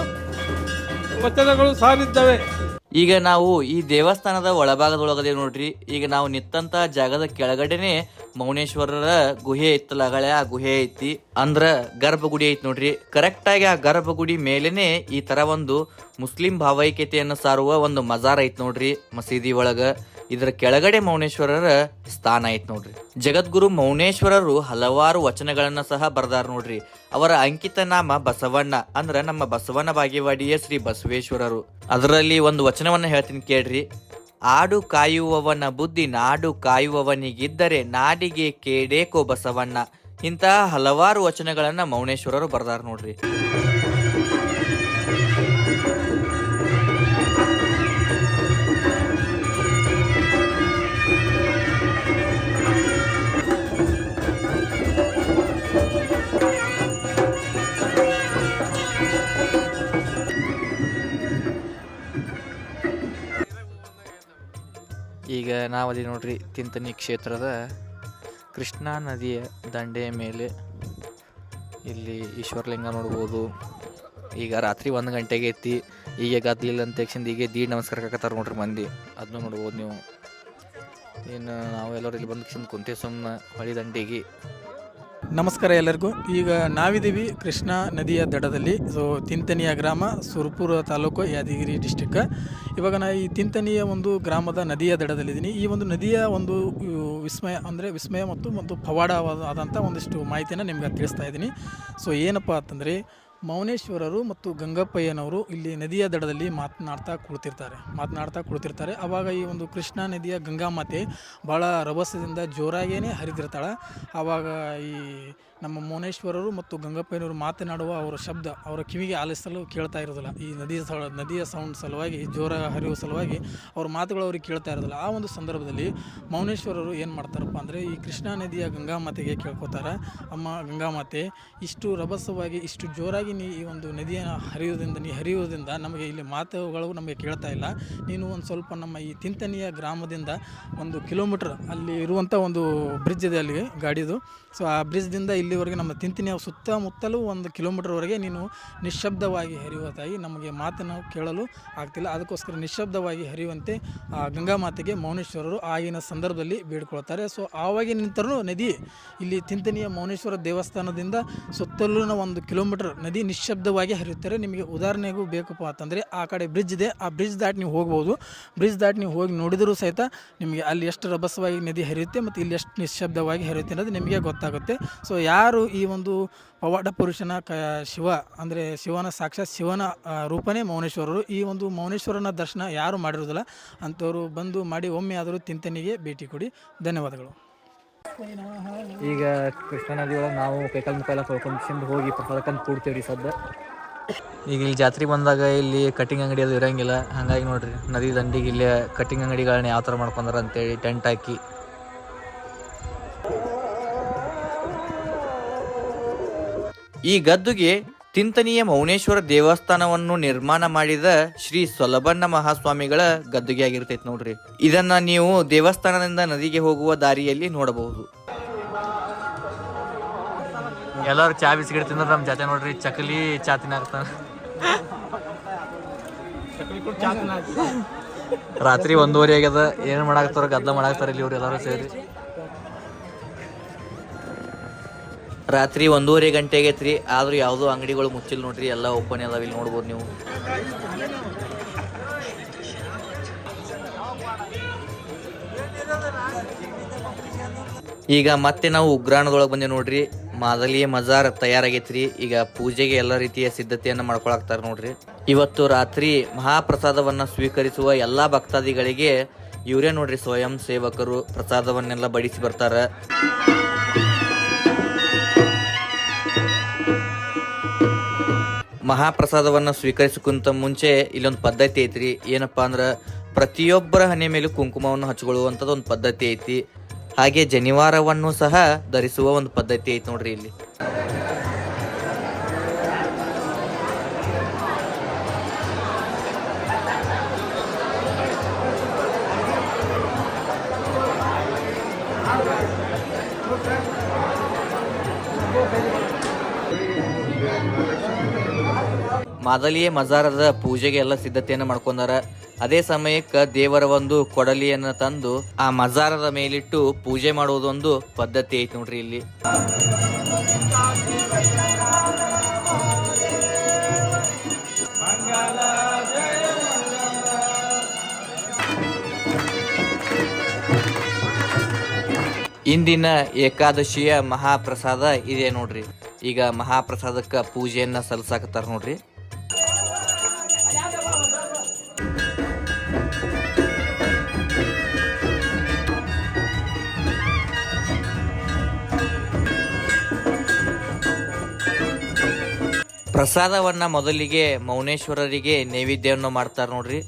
ವಚನಗಳು ಸಾರಿದ್ದವೆ. ಈಗ ನಾವು ಈ ದೇವಸ್ಥಾನದ ಒಳಭಾಗದೊಳಗದೆ ನೋಡ್ರಿ. ಈಗ ನಾವು ನಿತ್ತಂತ ಜಾಗದ ಕೆಳಗಡೆನೆ ಮೌನೇಶ್ವರರ ಗುಹೆ ಇತ್ತಲ್ಲ, ಹಳೆ ಆ ಗುಹೆ ಐತಿ, ಅಂದ್ರ ಗರ್ಭಗುಡಿ ಐತಿ ನೋಡ್ರಿ. ಕರೆಕ್ಟ್ ಆಗಿ ಆ ಗರ್ಭಗುಡಿ ಮೇಲೆನೆ ಈ ತರ ಒಂದು ಮುಸ್ಲಿಂ ಭಾವೈಕ್ಯತೆಯನ್ನು ಸಾರುವ ಒಂದು ಮಜಾರ್ ಐತಿ ನೋಡ್ರಿ ಮಸೀದಿ ಒಳಗ. ಇದರ ಕೆಳಗಡೆ ಮೌನೇಶ್ವರರ ಸ್ಥಾನ ಐತ್ ನೋಡ್ರಿ. ಜಗದ್ಗುರು ಮೌನೇಶ್ವರರು ಹಲವಾರು ವಚನಗಳನ್ನ ಸಹ ಬರ್ದಾರ ನೋಡ್ರಿ. ಅವರ ಅಂಕಿತ ನಾಮ ಬಸವಣ್ಣ, ಅಂದ್ರ ನಮ್ಮ ಬಸವನ ಬಾಗೇವಾಡಿಯ ಶ್ರೀ ಬಸವೇಶ್ವರರು. ಅದರಲ್ಲಿ ಒಂದು ವಚನವನ್ನ ಹೇಳ್ತೀನಿ ಕೇಳ್ರಿ. ಆಡು ಕಾಯುವವನ ಬುದ್ಧಿ ನಾಡು ಕಾಯುವವನಿಗಿದ್ದರೆ ನಾಡಿಗೆ ಕೇಡೇಕೋ ಬಸವಣ್ಣ. ಇಂತಹ ಹಲವಾರು ವಚನಗಳನ್ನ ಮೌನೇಶ್ವರರು ಬರ್ದಾರ ನೋಡ್ರಿ. ಈಗ ನಾವಲ್ಲಿ ನೋಡ್ರಿ ತಿಂತನಿ ಕ್ಷೇತ್ರದ ಕೃಷ್ಣಾ ನದಿಯ ದಂಡೆಯ ಮೇಲೆ ಇಲ್ಲಿ ಈಶ್ವರಲಿಂಗ ನೋಡ್ಬೋದು. ಈಗ ರಾತ್ರಿ 1 ಗಂಟೆಗೆ ಎತ್ತಿ ಈಗ ಗದ್ಲಿಲ್ಲ ಅಂತ ತಕ್ಷಣ ಈಗ ದೀಡ್ ನಮಸ್ಕಾರ ಹಾಕತ್ತಾರ ನೋಡ್ರಿ ಮಂದಿ. ಅದನ್ನು ನೋಡ್ಬೋದು ನೀವು. ಇನ್ನು ನಾವು ಎಲ್ಲರೂ ಇಲ್ಲಿ ಬಂದು ಕುಂತೆ ಸುಮ್ಮನೆ ಹೊಳಿ ದಂಡೆಗೆ. ನಮಸ್ಕಾರ ಎಲ್ಲರಿಗೂ. ಈಗ ನಾವಿದ್ದೀವಿ ಕೃಷ್ಣಾ ನದಿಯ ದಡದಲ್ಲಿ. ಸೊ ತಿಂತನಿಯ ಗ್ರಾಮ, ಸುರಪುರ ತಾಲೂಕು, ಯಾದಗಿರಿ ಡಿಸ್ಟಿಕ್. ಇವಾಗ ನಾ ಈ ತಿಂತನಿಯ ಒಂದು ಗ್ರಾಮದ ನದಿಯ ದಡದಲ್ಲಿದ್ದೀನಿ. ಈ ಒಂದು ನದಿಯ ಒಂದು ವಿಸ್ಮಯ ಮತ್ತು ಪವಾಡವಾದಂಥ ಒಂದಿಷ್ಟು ಮಾಹಿತಿಯನ್ನು ನಿಮ್ಗೆ ತಿಳಿಸ್ತಾ ಇದ್ದೀನಿ. ಸೊ ಏನಪ್ಪ ಅಂತಂದರೆ, ಮೌನೇಶ್ವರರು ಮತ್ತು ಗಂಗಪ್ಪಯ್ಯನವರು ಇಲ್ಲಿ ನದಿಯ ದಡದಲ್ಲಿ ಮಾತನಾಡ್ತಾ ಕುಳಿತಿರ್ತಾರೆ. ಆವಾಗ ಈ ಒಂದು ಕೃಷ್ಣಾ ನದಿಯ ಗಂಗಾಮಾತೆ ಭಾಳ ರಭಸದಿಂದ ಜೋರಾಗೇ ಹರಿದಿರ್ತಾಳೆ. ಆವಾಗ ಈ ನಮ್ಮ ಮೌನೇಶ್ವರರು ಮತ್ತು ಗಂಗಪ್ಪಯ್ಯನವರು ಮಾತನಾಡುವ ಅವರ ಶಬ್ದ ಅವರ ಕಿವಿಗೆ ಆಲಿಸಲು ಕೇಳ್ತಾ ಇರೋದಿಲ್ಲ. ಈ ನದಿಯ ಸೌಂಡ್ ಸಲುವಾಗಿ, ಜೋರ ಹರಿಯುವ ಸಲುವಾಗಿ ಅವ್ರ ಮಾತುಗಳು ಅವ್ರಿಗೆ ಕೇಳ್ತಾ ಇರೋದಿಲ್ಲ. ಆ ಒಂದು ಸಂದರ್ಭದಲ್ಲಿ ಮೌನೇಶ್ವರರು ಏನು ಮಾಡ್ತಾರಪ್ಪ ಅಂದರೆ, ಈ ಕೃಷ್ಣಾ ನದಿಯ ಗಂಗಾಮಾತೆಗೆ ಕೇಳ್ಕೊತಾರೆ, ಅಮ್ಮ ಗಂಗಾಮಾತೆ, ಇಷ್ಟು ರಭಸವಾಗಿ ಇಷ್ಟು ಜೋರಾಗಿ ನೀ ಈ ಒಂದು ನದಿಯನ್ನು ಹರಿಯೋದ್ರಿಂದ ನಮಗೆ ಇಲ್ಲಿ ಮಾತುಗಳು ನಮಗೆ ಕೇಳ್ತಾ ಇಲ್ಲ. ನೀನು ಒಂದು ಸ್ವಲ್ಪ ನಮ್ಮ ಈ ತಿಂತನಿಯ ಗ್ರಾಮದಿಂದ 1 ಕಿಲೋಮೀಟ್ರ್ ಅಲ್ಲಿ ಇರುವಂಥ ಒಂದು ಬ್ರಿಡ್ಜ್ ಇದೆ ಅಲ್ಲಿಗೆ ಗಾಡಿದು. ಸೊ ಆ ಬ್ರಿಡ್ಜ್ದಿಂದ ಇಲ್ಲಿವರೆಗೆ ನಮ್ಮ ತಿಂತನಿಯ ಸುತ್ತಮುತ್ತಲೂ 1 ಕಿಲೋಮೀಟ್ರ್ವರೆಗೆ ನೀನು ನಿಶ್ಶಬ್ದವಾಗಿ ಹರಿಯುವ ತಾಯಿ, ನಮಗೆ ಮಾತನ್ನು ಕೇಳಲು ಆಗ್ತಿಲ್ಲ, ಅದಕ್ಕೋಸ್ಕರ ನಿಶ್ಶಬ್ದವಾಗಿ ಹರಿಯುವಂತೆ ಆ ಗಂಗಾಮಾತೆಗೆ ಮೌನೇಶ್ವರರು ಆಗಿನ ಸಂದರ್ಭದಲ್ಲಿ ಬೇಡ್ಕೊಳ್ತಾರೆ. ಸೊ ಆವಾಗಿನ ನಿಂತರೂ ನದಿ ಇಲ್ಲಿ ತಿಂತನಿಯ ಮೌನೇಶ್ವರ ದೇವಸ್ಥಾನದಿಂದ ಸುತ್ತಲೂ 1 ಕಿಲೋಮೀಟ್ರ್ ನದಿ ನಿಶ್ಶಬ್ದವಾಗಿ ಹರಿಯುತ್ತಾರೆ. ನಿಮಗೆ ಉದಾಹರಣೆಗೂ ಬೇಕಪ್ಪ ಅಂತಂದರೆ, ಆ ಕಡೆ ಬ್ರಿಡ್ಜ್ ಇದೆ, ಆ ಬ್ರಿಡ್ಜ್ ದಾಟಿ ನೀವು ಹೋಗ್ಬೋದು. ಬ್ರಿಡ್ಜ್ ದಾಟಿ ನೀವು ಹೋಗಿ ನೋಡಿದರೂ ಸಹಿತ ನಿಮಗೆ ಅಲ್ಲಿ ಎಷ್ಟು ರಭಸವಾಗಿ ನದಿ ಹರಿಯುತ್ತೆ ಮತ್ತು ಇಲ್ಲಿ ಎಷ್ಟು ನಿಶ್ಶಬ್ದವಾಗಿ ಹರಿಯುತ್ತೆ ಅನ್ನೋದು ನಿಮಗೆ ಗೊತ್ತಾಗುತ್ತೆ. ಸೊ ಯಾರು ಯಾರು ಈ ಒಂದು ಪವಾಡ ಪುರುಷನ ಶಿವ ಅಂದರೆ ಶಿವನ ಸಾಕ್ಷಾತ್ ಶಿವನ ರೂಪನೇ ಮೌನೇಶ್ವರರು. ಈ ಒಂದು ಮೌನೇಶ್ವರನ ದರ್ಶನ ಯಾರು ಮಾಡಿರೋದಿಲ್ಲ, ಅಂಥವರು ಬಂದು ಮಾಡಿ ಒಮ್ಮೆ ಆದರೂ ತಿಂತನಿಗೆ ಭೇಟಿ ಕೊಡಿ. ಧನ್ಯವಾದಗಳು. ಈಗ ಕೃಷ್ಣಾ ನದಿ ಒಳಗೆ ನಾವು ಕೈಕಾಲು ಮುಖ ಎಲ್ಲ ತೊಳ್ಕೊಂಡು ಹೋಗಿ ಪ್ರಸಾದಕ್ಕಂತ ಕೂಡ್ತೀವಿ ರೀ ಸದ್ದ. ಈಗ ಇಲ್ಲಿ ಜಾತ್ರೆ ಬಂದಾಗ ಇಲ್ಲಿ ಕಟ್ಟಿಂಗ್ ಅಂಗಡಿ ಅದು ಇರೋಂಗಿಲ್ಲ, ಹಾಗಾಗಿ ನೋಡ್ರಿ ನದಿ ದಂಡಿಗೆ ಇಲ್ಲಿ ಕಟ್ಟಿಂಗ್ ಅಂಗಡಿಗಳನ್ನ ಯಾವ ಥರ ಮಾಡ್ಕೊಂಡಾರ ಅಂತೇಳಿ ಟೆಂಟ್ ಹಾಕಿ. ಈ ಗದ್ದುಗೆ ತಿಂತನಿಯ ಮೌನೇಶ್ವರ ದೇವಸ್ಥಾನವನ್ನು ನಿರ್ಮಾಣ ಮಾಡಿದ ಶ್ರೀ ಸೊಲಬಣ್ಣ ಮಹಾಸ್ವಾಮಿಗಳ ಗದ್ದುಗೆ ಆಗಿರ್ತೈತಿ ನೋಡ್ರಿ. ಇದನ್ನ ನೀವು ದೇವಸ್ಥಾನದಿಂದ ನದಿಗೆ ಹೋಗುವ ದಾರಿಯಲ್ಲಿ ನೋಡಬಹುದು. ಎಲ್ಲರೂ ಚಾ ಬಿಸ್ಕಿಟ್ ತಿಂದ್ರೆ ನಮ್ಮ ಜಾತೆ ನೋಡ್ರಿ ಚಕಲಿ ಚಾ ತಿನ್ನಾಕ್ತಾನ. ರಾತ್ರಿ 1:30 ಆಗ್ಯದ, ಏನು ಮಾಡಾಕ್ತಾರ ಗದ್ದಲ ಮಾಡಾಕ್ತಾರ ಇಲ್ಲಿ ಇವ್ರು ಎಲ್ಲರೂ ಸೇರಿ. ರಾತ್ರಿ 1:30 ಗಂಟೆ ಆಗೈತ್ರಿ, ಆದ್ರೂ ಯಾವುದೋ ಅಂಗಡಿಗಳು ಮುಚ್ಚಿಲ್ಲ ನೋಡ್ರಿ, ಎಲ್ಲ ಓಪನ್ ಅದಾವ. ಇಲ್ಲಿ ನೋಡ್ಬೋದು ನೀವು. ಈಗ ಮತ್ತೆ ನಾವು ಉಗ್ರಾಣದೊಳಗೆ ಬಂದೆ ನೋಡ್ರಿ. ಮಾದಲಿಯ ಮಜಾರ್ ತಯಾರಾಗೈತ್ರಿ. ಈಗ ಪೂಜೆಗೆ ಎಲ್ಲ ರೀತಿಯ ಸಿದ್ಧತೆಯನ್ನು ಮಾಡ್ಕೊಳಕ್ತಾರ ನೋಡ್ರಿ. ಇವತ್ತು ರಾತ್ರಿ ಮಹಾಪ್ರಸಾದವನ್ನ ಸ್ವೀಕರಿಸುವ ಎಲ್ಲಾ ಭಕ್ತಾದಿಗಳಿಗೆ ಇವರೇ ನೋಡ್ರಿ ಸ್ವಯಂ ಸೇವಕರು ಪ್ರಸಾದವನ್ನೆಲ್ಲ ಬಡಿಸಿ ಬರ್ತಾರ. ಮಹಾಪ್ರಸಾದವನ್ನು ಸ್ವೀಕರಿಸಕ್ಕಿಂತ ಮುಂಚೆ ಇಲ್ಲೊಂದು ಪದ್ಧತಿ ಐತ್ರಿ. ಏನಪ್ಪಾ ಅಂದ್ರ ಪ್ರತಿಯೊಬ್ಬರ ಹಣೆ ಮೇಲೂ ಕುಂಕುಮವನ್ನು ಹಚ್ಕೊಳ್ಳುವಂಥದ್ದು ಒಂದು ಪದ್ಧತಿ ಐತಿ. ಹಾಗೆ ಜನಿವಾರವನ್ನು ಸಹ ಧರಿಸುವ ಒಂದು ಪದ್ಧತಿ ಐತಿ ನೋಡ್ರಿ ಇಲ್ಲಿ. ಮಾದಲಿಯ ಮಜಾರದ ಪೂಜೆಗೆ ಎಲ್ಲ ಸಿದ್ಧತೆಯನ್ನು ಮಾಡ್ಕೊಂಡಾರ. ಅದೇ ಸಮಯಕ್ಕೆ ದೇವರ ಒಂದು ಕೊಡಲಿಯನ್ನ ತಂದು ಆ ಮಜಾರದ ಮೇಲಿಟ್ಟು ಪೂಜೆ ಮಾಡುವುದೊಂದು ಪದ್ಧತಿ ಐತಿ ನೋಡ್ರಿ ಇಲ್ಲಿ. ಇಂದಿನ ಏಕಾದಶಿಯ ಮಹಾಪ್ರಸಾದ ಇದೆ ನೋಡ್ರಿ. ಈಗ ಮಹಾಪ್ರಸಾದಕ್ಕೆ ಪೂಜೆಯನ್ನ ಸಲ್ಲಿಸಾಕತ್ತಾರ ನೋಡ್ರಿ. ಪ್ರಸಾದವನ್ನ ಮೊದಲಿಗೆ ಮೌನೇಶ್ವರರಿಗೆ ನೈವೇದ್ಯವನ್ನು ಮಾಡ್ತಾರ ನೋಡ್ರಿ.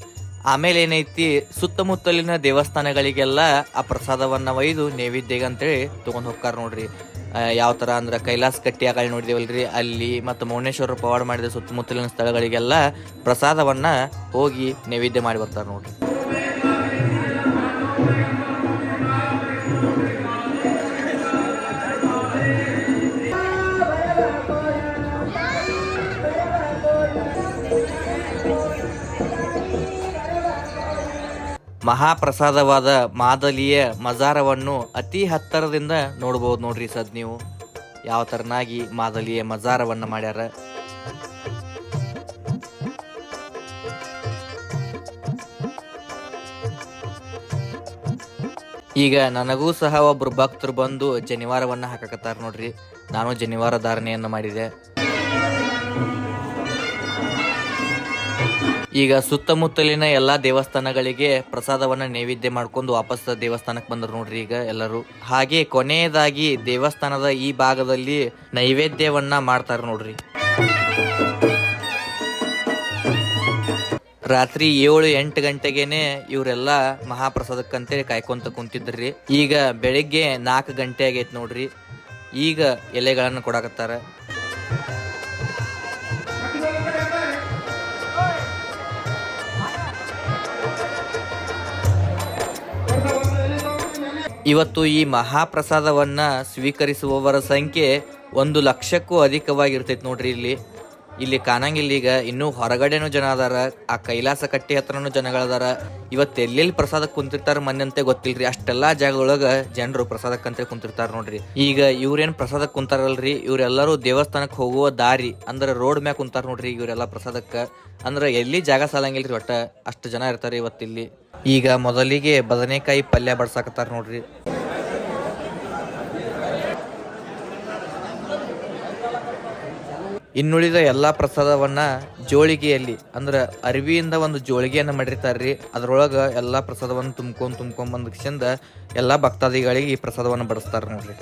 ಆಮೇಲೆ ಏನೈತಿ ಸುತ್ತಮುತ್ತಲಿನ ದೇವಸ್ಥಾನಗಳಿಗೆಲ್ಲ ಆ ಪ್ರಸಾದವನ್ನ ಒಯ್ದು ನೈವೇದ್ಯಗೆ ಅಂತೇಳಿ ತಗೊಂಡ್ ಹೋಗ್ತಾರ ನೋಡ್ರಿ. ಯಾವ ತರ ಅಂದ್ರ ಕೈಲಾಸ ಕಟ್ಟಿ ಆಗ ನೋಡಿದೇವಲ್ರಿ, ಅಲ್ಲಿ ಮತ್ತು ಮೌನೇಶ್ವರ ಪವಾಡ ಮಾಡಿದ ಸುತ್ತಮುತ್ತಲಿನ ಸ್ಥಳಗಳಿಗೆಲ್ಲ ಪ್ರಸಾದವನ್ನ ಹೋಗಿ ನೈವೇದ್ಯ ಮಾಡಿ ಬರ್ತಾರ ನೋಡ್ರಿ. ಮಹಾಪ್ರಸಾದವಾದ ಮಾದಲಿಯ ಮಜಾರವನ್ನು ಅತಿ ಹತ್ತಿರದಿಂದ ನೋಡ್ಬೋದು ನೋಡ್ರಿ ಸದ್ ನೀವು ಯಾವ ತರನಾಗಿ ಮಾದಲಿಯ ಮಜಾರವನ್ನ ಮಾಡ್ಯಾರ. ಈಗ ನನಗೂ ಸಹ ಒಬ್ರು ಭಕ್ತರು ಬಂದು ಜನಿವಾರವನ್ನ ಹಾಕಕತ್ತಾರ ನೋಡ್ರಿ. ನಾನು ಜನಿವಾರ ಧಾರಣೆಯನ್ನ ಮಾಡಿದೆ. ಈಗ ಸುತ್ತಮುತ್ತಲಿನ ಎಲ್ಲಾ ದೇವಸ್ಥಾನಗಳಿಗೆ ಪ್ರಸಾದವನ್ನ ನೈವೇದ್ಯ ಮಾಡ್ಕೊಂಡು ವಾಪಸ್ ದೇವಸ್ಥಾನಕ್ಕೆ ಬಂದ್ರು ನೋಡ್ರಿ ಈಗ ಎಲ್ಲರೂ. ಹಾಗೆ ಕೊನೆಯದಾಗಿ ದೇವಸ್ಥಾನದ ಈ ಭಾಗದಲ್ಲಿ ನೈವೇದ್ಯವನ್ನ ಮಾಡ್ತಾರ ನೋಡ್ರಿ. ರಾತ್ರಿ 7-8 ಗಂಟೆಗೆನೆ ಇವರೆಲ್ಲ ಮಹಾಪ್ರಸಾದಕ್ಕಂತೇಳಿ ಕಾಯ್ಕೊಂತ ಕುಂತಿದ್ರಿ. ಈಗ ಬೆಳಿಗ್ಗೆ 4 ಗಂಟೆ ಆಗೈತ್ ನೋಡ್ರಿ. ಈಗ ಎಲೆಗಳನ್ನ ಕೊಡಾಕತ್ತಾರ. ಇವತ್ತು ಈ ಮಹಾಪ್ರಸಾದವನ್ನ ಸ್ವೀಕರಿಸುವವರ ಸಂಖ್ಯೆ 1 ಲಕ್ಷಕ್ಕೂ ಅಧಿಕವಾಗಿರ್ತೈತಿ ನೋಡ್ರಿ. ಇಲ್ಲಿ ಕಾಣಂಗಿಲ್ಲ. ಈಗ ಇನ್ನೂ ಹೊರಗಡೆನೂ ಜನ ಅದಾರ, ಆ ಕೈಲಾಸ ಕಟ್ಟಿ ಹತ್ರನೂ ಜನಗಳದಾರ. ಇವತ್ತು ಎಲ್ಲೆಲ್ಲಿ ಪ್ರಸಾದಕ್ಕೆ ಕುಂತಿರ್ತಾರ ಮನ್ನಂತೆ ಗೊತ್ತಿಲ್ರಿ. ಅಷ್ಟೆಲ್ಲಾ ಜಾಗದೊಳಗ ಜನರು ಪ್ರಸಾದಕ್ಕಂತ ಕುಂತಿರ್ತಾರ ನೋಡ್ರಿ. ಈಗ ಇವ್ರೇನ್ ಪ್ರಸಾದಕ್ಕೆ ಕುಂತಾರಲ್ರಿ, ಇವ್ರೆಲ್ಲರೂ ದೇವಸ್ಥಾನಕ್ಕೆ ಹೋಗುವ ದಾರಿ ಅಂದ್ರೆ ರೋಡ್ ಮ್ಯಾಗ ಕುಂತಾರ ನೋಡ್ರಿ. ಇವರೆಲ್ಲ ಪ್ರಸಾದಕ್ಕ ಅಂದ್ರ ಎಲ್ಲಿ ಜಾಗ ಸಾಲಂಗಿಲ್ರಿ, ಒಟ್ಟ ಅಷ್ಟು ಜನ ಇರ್ತಾರೆ ಇವತ್ತಿಲ್ಲಿ. ಈಗ ಮೊದಲಿಗೆ ಬದನೆಕಾಯಿ ಪಲ್ಯ ಬಡ್ಸಾಕತ್ತಾರ ನೋಡ್ರಿ. ಇನ್ನುಳಿದ ಎಲ್ಲ ಪ್ರಸಾದವನ್ನ ಜೋಳಿಗೆಯಲ್ಲಿ ಅಂದ್ರೆ ಅರಿವಿಯಿಂದ ಒಂದು ಜೋಳಿಗೆಯನ್ನು ಮಾಡಿರ್ತಾರ್ರಿ. ಅದರೊಳಗೆ ಎಲ್ಲ ಪ್ರಸಾದವನ್ನು ತುಂಬ್ಕೊಂಡ್ ಬಂದ ಎಲ್ಲ ಭಕ್ತಾದಿಗಳಿಗೆ ಈ ಪ್ರಸಾದವನ್ನು ಬಡಿಸ್ತಾರೆ ನೋಡ್ರಿ.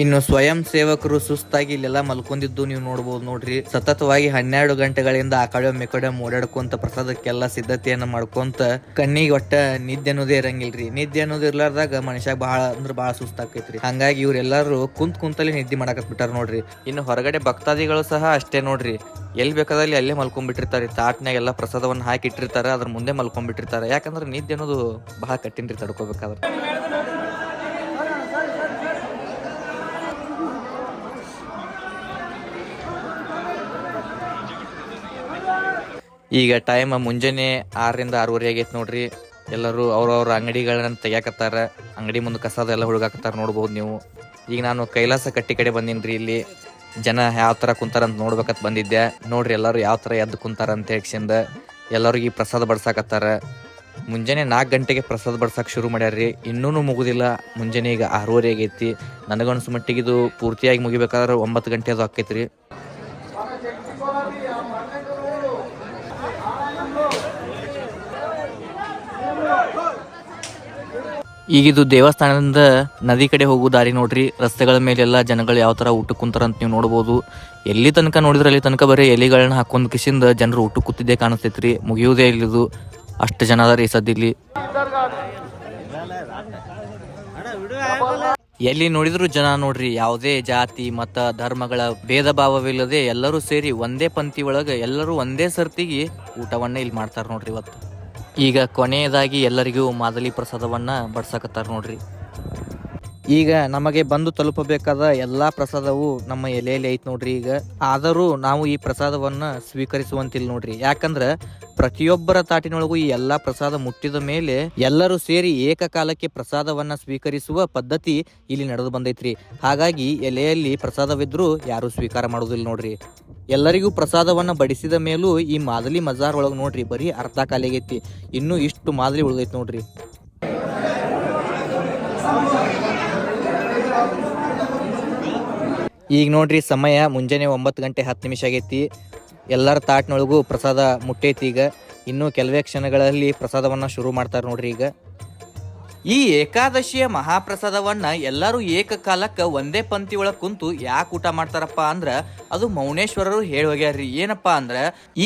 ಇನ್ನು ಸ್ವಯಂ ಸೇವಕರು ಸುಸ್ತಾಗಿ ಇಲ್ಲೆಲ್ಲ ಮಲ್ಕೊಂಡಿದ್ದು ನೀವು ನೋಡ್ಬೋದು ನೋಡ್ರಿ. ಸತತವಾಗಿ 12 ಗಂಟೆಗಳಿಂದ ಆ ಕಡೆ ಮೆಕಡೆ ಓಡಾಡ್ಕೊಂತ ಪ್ರಸಾದಕ್ಕೆಲ್ಲ ಸಿದ್ಧತೆಯನ್ನ ಮಾಡ್ಕೊಂತ ಕಣ್ಣಿಗೆ ಒಟ್ಟ ನಿದ್ದೆ ಅನ್ನೋದೇ ಇರಂಗಿಲ್ರಿ. ನಿದ್ದೆ ಅನ್ನೋದು ಇರ್ಲಾರ್ದಾಗ ಮನುಷ್ಯ ಬಹಳ ಸುಸ್ತಾಕೈತ್ರಿ. ಹಂಗಾಗಿ ಇವ್ರೆಲ್ಲಾರು ಕುಂತಲ್ಲಿ ನಿದ್ದೆ ಮಾಡಾಕತ್ ಬಿಟ್ಟಾರ ನೋಡ್ರಿ. ಇನ್ನು ಹೊರಗಡೆ ಭಕ್ತಾದಿಗಳು ಸಹ ಅಷ್ಟೇ ನೋಡ್ರಿ. ಎಲ್ಲಿ ಬೇಕಾದಲ್ಲಿ ಅಲ್ಲೇ ಮಲ್ಕೊಂಡ್ಬಿಟ್ಟಿರ್ತಾರೆ. ತಾಟ್ನಾಗ ಎಲ್ಲ ಪ್ರಸಾದವನ್ನ ಹಾಕಿ ಇಟ್ಟಿರ್ತಾರೆ, ಅದ್ರ ಮುಂದೆ ಮಲ್ಕೊಂಡ್ಬಿಟ್ಟಿರ್ತಾರೆ. ಯಾಕಂದ್ರೆ ನಿದ್ದೆ ಅನ್ನೋದು ಬಹಳ ಕಠಿಣ್ರಿ ತಡ್ಕೋಬೇಕಾದ್ರೆ. ಈಗ ಟೈಮ್ ಮುಂಜಾನೆ 6ರಿಂದ 6:30 ಆಗೈತೆ ನೋಡ್ರಿ. ಎಲ್ಲರೂ ಅವ್ರವ್ರ ಅಂಗಡಿಗಳನ್ನ ತೆಗ್ಯಾಕತ್ತಾರ. ಅಂಗಡಿ ಮುಂದೆ ಕಸದ ಎಲ್ಲ ಹುಡುಗಾಕತ್ತಾರ ನೋಡ್ಬೋದು ನೀವು. ಈಗ ನಾನು ಕೈಲಾಸ ಕಟ್ಟಿ ಕಡೆ ಬಂದೀನಿ. ಇಲ್ಲಿ ಜನ ಯಾವ ಥರ ಕುಂತಾರ ಅಂತ ನೋಡ್ಬೇಕಂತ ಬಂದಿದ್ದೆ. ನೋಡ್ರಿ ಎಲ್ಲರೂ ಯಾವ ಥರ ಎದ್ದು ಕುಂತಾರ ಅಂತ ಹೇಳ್ಸಿಂದ ಎಲ್ಲರಿಗೂ ಈ ಪ್ರಸಾದ ಬಡ್ಸಾಕತ್ತಾರ. ಮುಂಜಾನೆ 4 ಗಂಟೆಗೆ ಪ್ರಸಾದ ಬಡ್ಸಕ್ಕೆ ಶುರು ಮಾಡ್ಯಾರ್ರಿ. ಇನ್ನೂ ಮುಗುದಿಲ್ಲ. ಮುಂಜಾನೆ ಈಗ 6:30 ಆಗೈತಿ. ನನಗನ್ಸು ಮಟ್ಟಿಗೆ ಇದು ಪೂರ್ತಿಯಾಗಿ ಮುಗಿಬೇಕಾದ್ರೆ 9 ಗಂಟೆ ಅದು ಆಕೈತ್ರಿ. ಈಗಿದು ದೇವಸ್ಥಾನದಿಂದ ನದಿ ಕಡೆ ಹೋಗೋ ದಾರಿ ನೋಡ್ರಿ. ರಸ್ತೆಗಳ ಮೇಲೆಲ್ಲ ಜನಗಳು ಯಾವ ತರ ಊಟ ಕುಂತಾರ ಅಂತ ನೀವು ನೋಡ್ಬೋದು. ಎಲ್ಲಿ ತನಕ ನೋಡಿದ್ರೆ ಅಲ್ಲಿ ತನಕ ಬರೀ ಎಲೆಗಳನ್ನ ಹಾಕೊಂಡ್ ಕಿಸಿಂದ ಜನರು ಊಟ ಕೂತಿದ್ದೇ ಕಾಣಿಸ್ತೈತ್ರಿ. ಮುಗಿಯುವುದೇ ಇಲ್ಲಿದು. ಅಷ್ಟು ಜನ ಅದಾರ ಈ ಸದ್ದಿಲ್ಲಿ. ಎಲ್ಲಿ ನೋಡಿದ್ರು ಜನ ನೋಡ್ರಿ. ಯಾವುದೇ ಜಾತಿ ಮತ ಧರ್ಮಗಳ ಭೇದ ಭಾವವಿಲ್ಲದೆ ಎಲ್ಲರೂ ಸೇರಿ ಒಂದೇ ಪಂಕ್ತಿ ಒಳಗೆ ಎಲ್ಲರೂ ಒಂದೇ ಸರ್ತಿಗೆ ಊಟವನ್ನ ಇಲ್ಲಿ ಮಾಡ್ತಾರ ನೋಡ್ರಿ ಇವತ್ತು. ಈಗ ಕೊನೆಯದಾಗಿ ಎಲ್ಲರಿಗೂ ಮಾದಲಿ ಪ್ರಸಾದವನ್ನ ಬಡ್ಸಕತ್ತಾರ ನೋಡ್ರಿ. ಈಗ ನಮಗೆ ಬಂದು ತಲುಪಬೇಕಾದ ಎಲ್ಲಾ ಪ್ರಸಾದವು ನಮ್ಮ ಎಲೆಯಲ್ಲಿ ಐತ್ ನೋಡ್ರಿ. ಈಗ ಆದರೂ ನಾವು ಈ ಪ್ರಸಾದವನ್ನ ಸ್ವೀಕರಿಸುವಂತಿಲ್ಲ ನೋಡ್ರಿ. ಯಾಕಂದ್ರ ಪ್ರತಿಯೊಬ್ಬರ ತಾಟಿನೊಳಗೂ ಈ ಎಲ್ಲಾ ಪ್ರಸಾದ ಮುಟ್ಟಿದ ಮೇಲೆ ಎಲ್ಲರೂ ಸೇರಿ ಏಕಕಾಲಕ್ಕೆ ಪ್ರಸಾದವನ್ನ ಸ್ವೀಕರಿಸುವ ಪದ್ಧತಿ ಇಲ್ಲಿ ನಡೆದು ಬಂದೈತ್ರಿ. ಹಾಗಾಗಿ ಎಲೆಯಲ್ಲಿ ಪ್ರಸಾದವಿದ್ರೂ ಯಾರು ಸ್ವೀಕಾರ ಮಾಡುದಿಲ್ಲ ನೋಡ್ರಿ. ಎಲ್ಲರಿಗೂ ಪ್ರಸಾದವನ್ನ ಬಡಿಸಿದ ಮೇಲೂ ಈ ಮಾದಲಿ ಮಜಾರ್ ಒಳಗ್ ನೋಡ್ರಿ ಬರೀ ಅರ್ಧ ಕಾಲಿಗೈತಿ. ಇನ್ನೂ ಇಷ್ಟು ಮಾದಲಿ ಉಳಿದೈತಿ ನೋಡ್ರಿ. ಈಗ ನೋಡ್ರಿ ಸಮಯ ಮುಂಜಾನೆ 9 ಗಂಟೆ 10 ನಿಮಿಷ ಆಗೈತಿ. ಎಲ್ಲರ ತಾಟ್ನೊಳಗೂ ಪ್ರಸಾದ ಮುಟ್ಟೈತಿ. ಈಗ ಇನ್ನೂ ಕೆಲವೇ ಕ್ಷಣಗಳಲ್ಲಿ ಪ್ರಸಾದವನ್ನ ಶುರು ಮಾಡ್ತಾರೆ ನೋಡ್ರಿ. ಈಗ ಈ ಏಕಾದಶಿಯ ಮಹಾಪ್ರಸಾದವನ್ನ ಎಲ್ಲರೂ ಏಕಕಾಲಕ್ಕೆ ಒಂದೇ ಪಂಕ್ತಿ ಒಳಗೆ ಕುಂತು ಯಾಕೆ ಊಟ ಮಾಡ್ತಾರಪ್ಪ ಅಂದ್ರ ಅದು ಮೌನೇಶ್ವರರು ಹೇಳಿ ಹೋಗ್ಯಾರ್ರಿ. ಏನಪ್ಪಾ ಅಂದ್ರ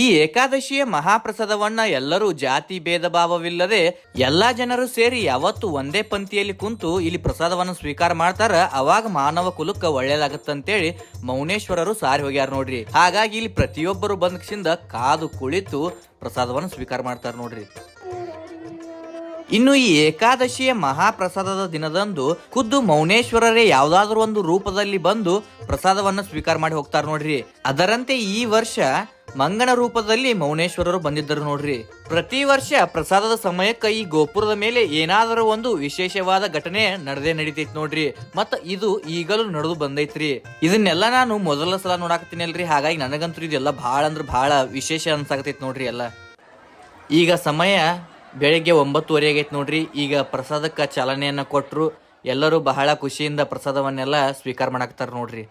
ಈ ಏಕಾದಶಿಯ ಮಹಾಪ್ರಸಾದವನ್ನ ಎಲ್ಲರೂ ಜಾತಿ ಭೇದ ಭಾವವಿಲ್ಲದೆ ಎಲ್ಲಾ ಜನರು ಸೇರಿ ಯಾವತ್ತು ಒಂದೇ ಪಂಕ್ತಿಯಲ್ಲಿ ಕುಂತು ಇಲ್ಲಿ ಪ್ರಸಾದವನ್ನು ಸ್ವೀಕಾರ ಮಾಡ್ತಾರ, ಅವಾಗ ಮಾನವ ಕುಲಕ್ಕೆ ಒಳ್ಳೇದಾಗತ್ತಂತೇಳಿ ಮೌನೇಶ್ವರರು ಸಾರಿ ಹೋಗ್ಯಾರ ನೋಡ್ರಿ. ಹಾಗಾಗಿ ಇಲ್ಲಿ ಪ್ರತಿಯೊಬ್ಬರು ಬಂದ್ಕಿಸಿಂದ ಕಾದು ಕುಳಿತು ಪ್ರಸಾದವನ್ನು ಸ್ವೀಕಾರ ಮಾಡ್ತಾರ ನೋಡ್ರಿ. ಇನ್ನು ಈ ಏಕಾದಶಿಯ ಮಹಾಪ್ರಸಾದದ ದಿನದಂದು ಖುದ್ದು ಮೌನೇಶ್ವರರೇ ಯಾವ್ದಾದ್ರು ಒಂದು ರೂಪದಲ್ಲಿ ಬಂದು ಪ್ರಸಾದವನ್ನ ಸ್ವೀಕಾರ ಮಾಡಿ ಹೋಗ್ತಾರ ನೋಡ್ರಿ. ಅದರಂತೆ ಈ ವರ್ಷ ಮಂಗನ ರೂಪದಲ್ಲಿ ಮೌನೇಶ್ವರರು ಬಂದಿದ್ದರು ನೋಡ್ರಿ. ಪ್ರತಿ ವರ್ಷ ಪ್ರಸಾದದ ಸಮಯಕ್ಕ ಈ ಗೋಪುರದ ಮೇಲೆ ಏನಾದರೂ ಒಂದು ವಿಶೇಷವಾದ ಘಟನೆ ನಡೆದೇ ನಡೀತೈತಿ ನೋಡ್ರಿ. ಮತ್ತ ಇದು ಈಗಲೂ ನಡೆದು ಬಂದೈತ್ರಿ. ಇದನ್ನೆಲ್ಲ ನಾನು ಮೊದಲ ಸಲ ನೋಡಾಕತ್ತೀನಿ ಅಲ್ರಿ. ಹಾಗಾಗಿ ನನಗಂತೂ ಇದೆಲ್ಲ ಬಹಳ ಅಂದ್ರೆ ಬಹಳ ವಿಶೇಷ ಅನ್ಸಾಕತೈತಿ ನೋಡ್ರಿ ಎಲ್ಲ. ಈಗ ಸಮಯ ಬೆಳಿಗ್ಗೆ 9:30 ಆಗೈತಿ ನೋಡ್ರಿ. ಈಗ ಪ್ರಸಾದಕ್ಕೆ ಚಾಲನೆಯನ್ನ ಕೊಟ್ರು. ಎಲ್ಲರೂ ಬಹಳ ಖುಷಿಯಿಂದ ಪ್ರಸಾದವನ್ನೆಲ್ಲ ಸ್ವೀಕಾರ ಮಾಡಾಕ್ತಾರ ನೋಡ್ರಿ.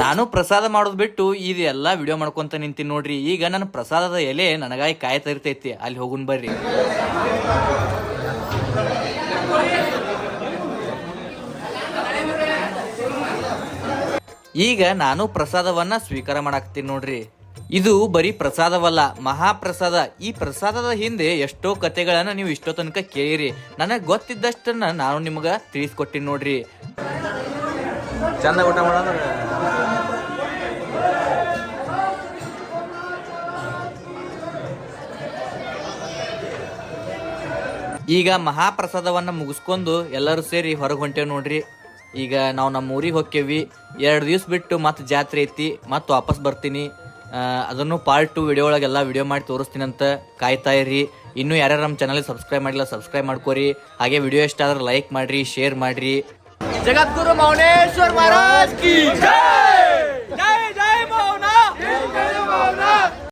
ನಾನು ಪ್ರಸಾದ ಮಾಡೋದು ಬಿಟ್ಟು ಇದೆಲ್ಲ ವಿಡಿಯೋ ಮಾಡ್ಕೊಂತ ನಿಂತೀನಿ ನೋಡ್ರಿ. ಈಗ ನನ್ನ ಪ್ರಸಾದದ ಎಲೆ ನನಗಾಗಿ ಕಾಯ್ತಾ ಇರ್ತೈತಿ. ಅಲ್ಲಿ ಹೋಗುನ್ ಬರ್ರಿ. ಈಗ ನಾನು ಪ್ರಸಾದವನ್ನ ಸ್ವೀಕಾರ ಮಾಡಾಕ್ತೀನಿ ನೋಡ್ರಿ. ಇದು ಬರೀ ಪ್ರಸಾದವಲ್ಲ, ಮಹಾಪ್ರಸಾದ. ಈ ಪ್ರಸಾದದ ಹಿಂದೆ ಎಷ್ಟೋ ಕಥೆಗಳನ್ನ ನೀವು ಇಷ್ಟೋ ತನಕ ಕೇಳಿರಿ. ನನಗೆ ಗೊತ್ತಿದ್ದಷ್ಟನ್ನ ನಾನು ನಿಮ್ಗ ತಿಳಿಸ್ಕೊಟ್ಟಿನಿ ನೋಡ್ರಿ. ಚಂದ ಊಟ ಮಾಡೋದ್ರೆ ಈಗ ಮಹಾಪ್ರಸಾದವನ್ನು ಮುಗಿಸ್ಕೊಂಡು ಎಲ್ಲರೂ ಸೇರಿ ಹೊರಗೆ ಹೊಂಟೇವ್ ನೋಡ್ರಿ. ಈಗ ನಾವು ನಮ್ಮ ಊರಿಗೆ ಹೋಕ್ಕೇವಿ. 2 ದಿವ್ಸ ಬಿಟ್ಟು ಮತ್ತೆ ಜಾತ್ರೆ ಐತಿ, ಮತ್ತೆ ವಾಪಸ್ ಬರ್ತೀನಿ. ಅದನ್ನು ಪಾರ್ಟ್ 2 ವಿಡಿಯೋ ಒಳಗೆಲ್ಲ ವಿಡಿಯೋ ಮಾಡಿ ತೋರಿಸ್ತೀನಿ ಅಂತ ಕಾಯ್ತಾ ಇರಿ. ಇನ್ನೂ ಯಾರ್ಯಾರು ನಮ್ಮ ಚಾನಲ್ಗೆ ಸಬ್ಸ್ಕ್ರೈಬ್ ಮಾಡಿಲ್ಲ ಸಬ್ಸ್ಕ್ರೈಬ್ ಮಾಡ್ಕೋರಿ. ಹಾಗೆ ವಿಡಿಯೋ ಇಷ್ಟ ಆದ್ರೆ ಲೈಕ್ ಮಾಡಿರಿ, ಶೇರ್ ಮಾಡಿರಿ. ಜಗದ್ಗುರು ಮೌನೇಶ್ವರ್ ಮಹಾರಾಜ್ ಕಿ ಜೈ.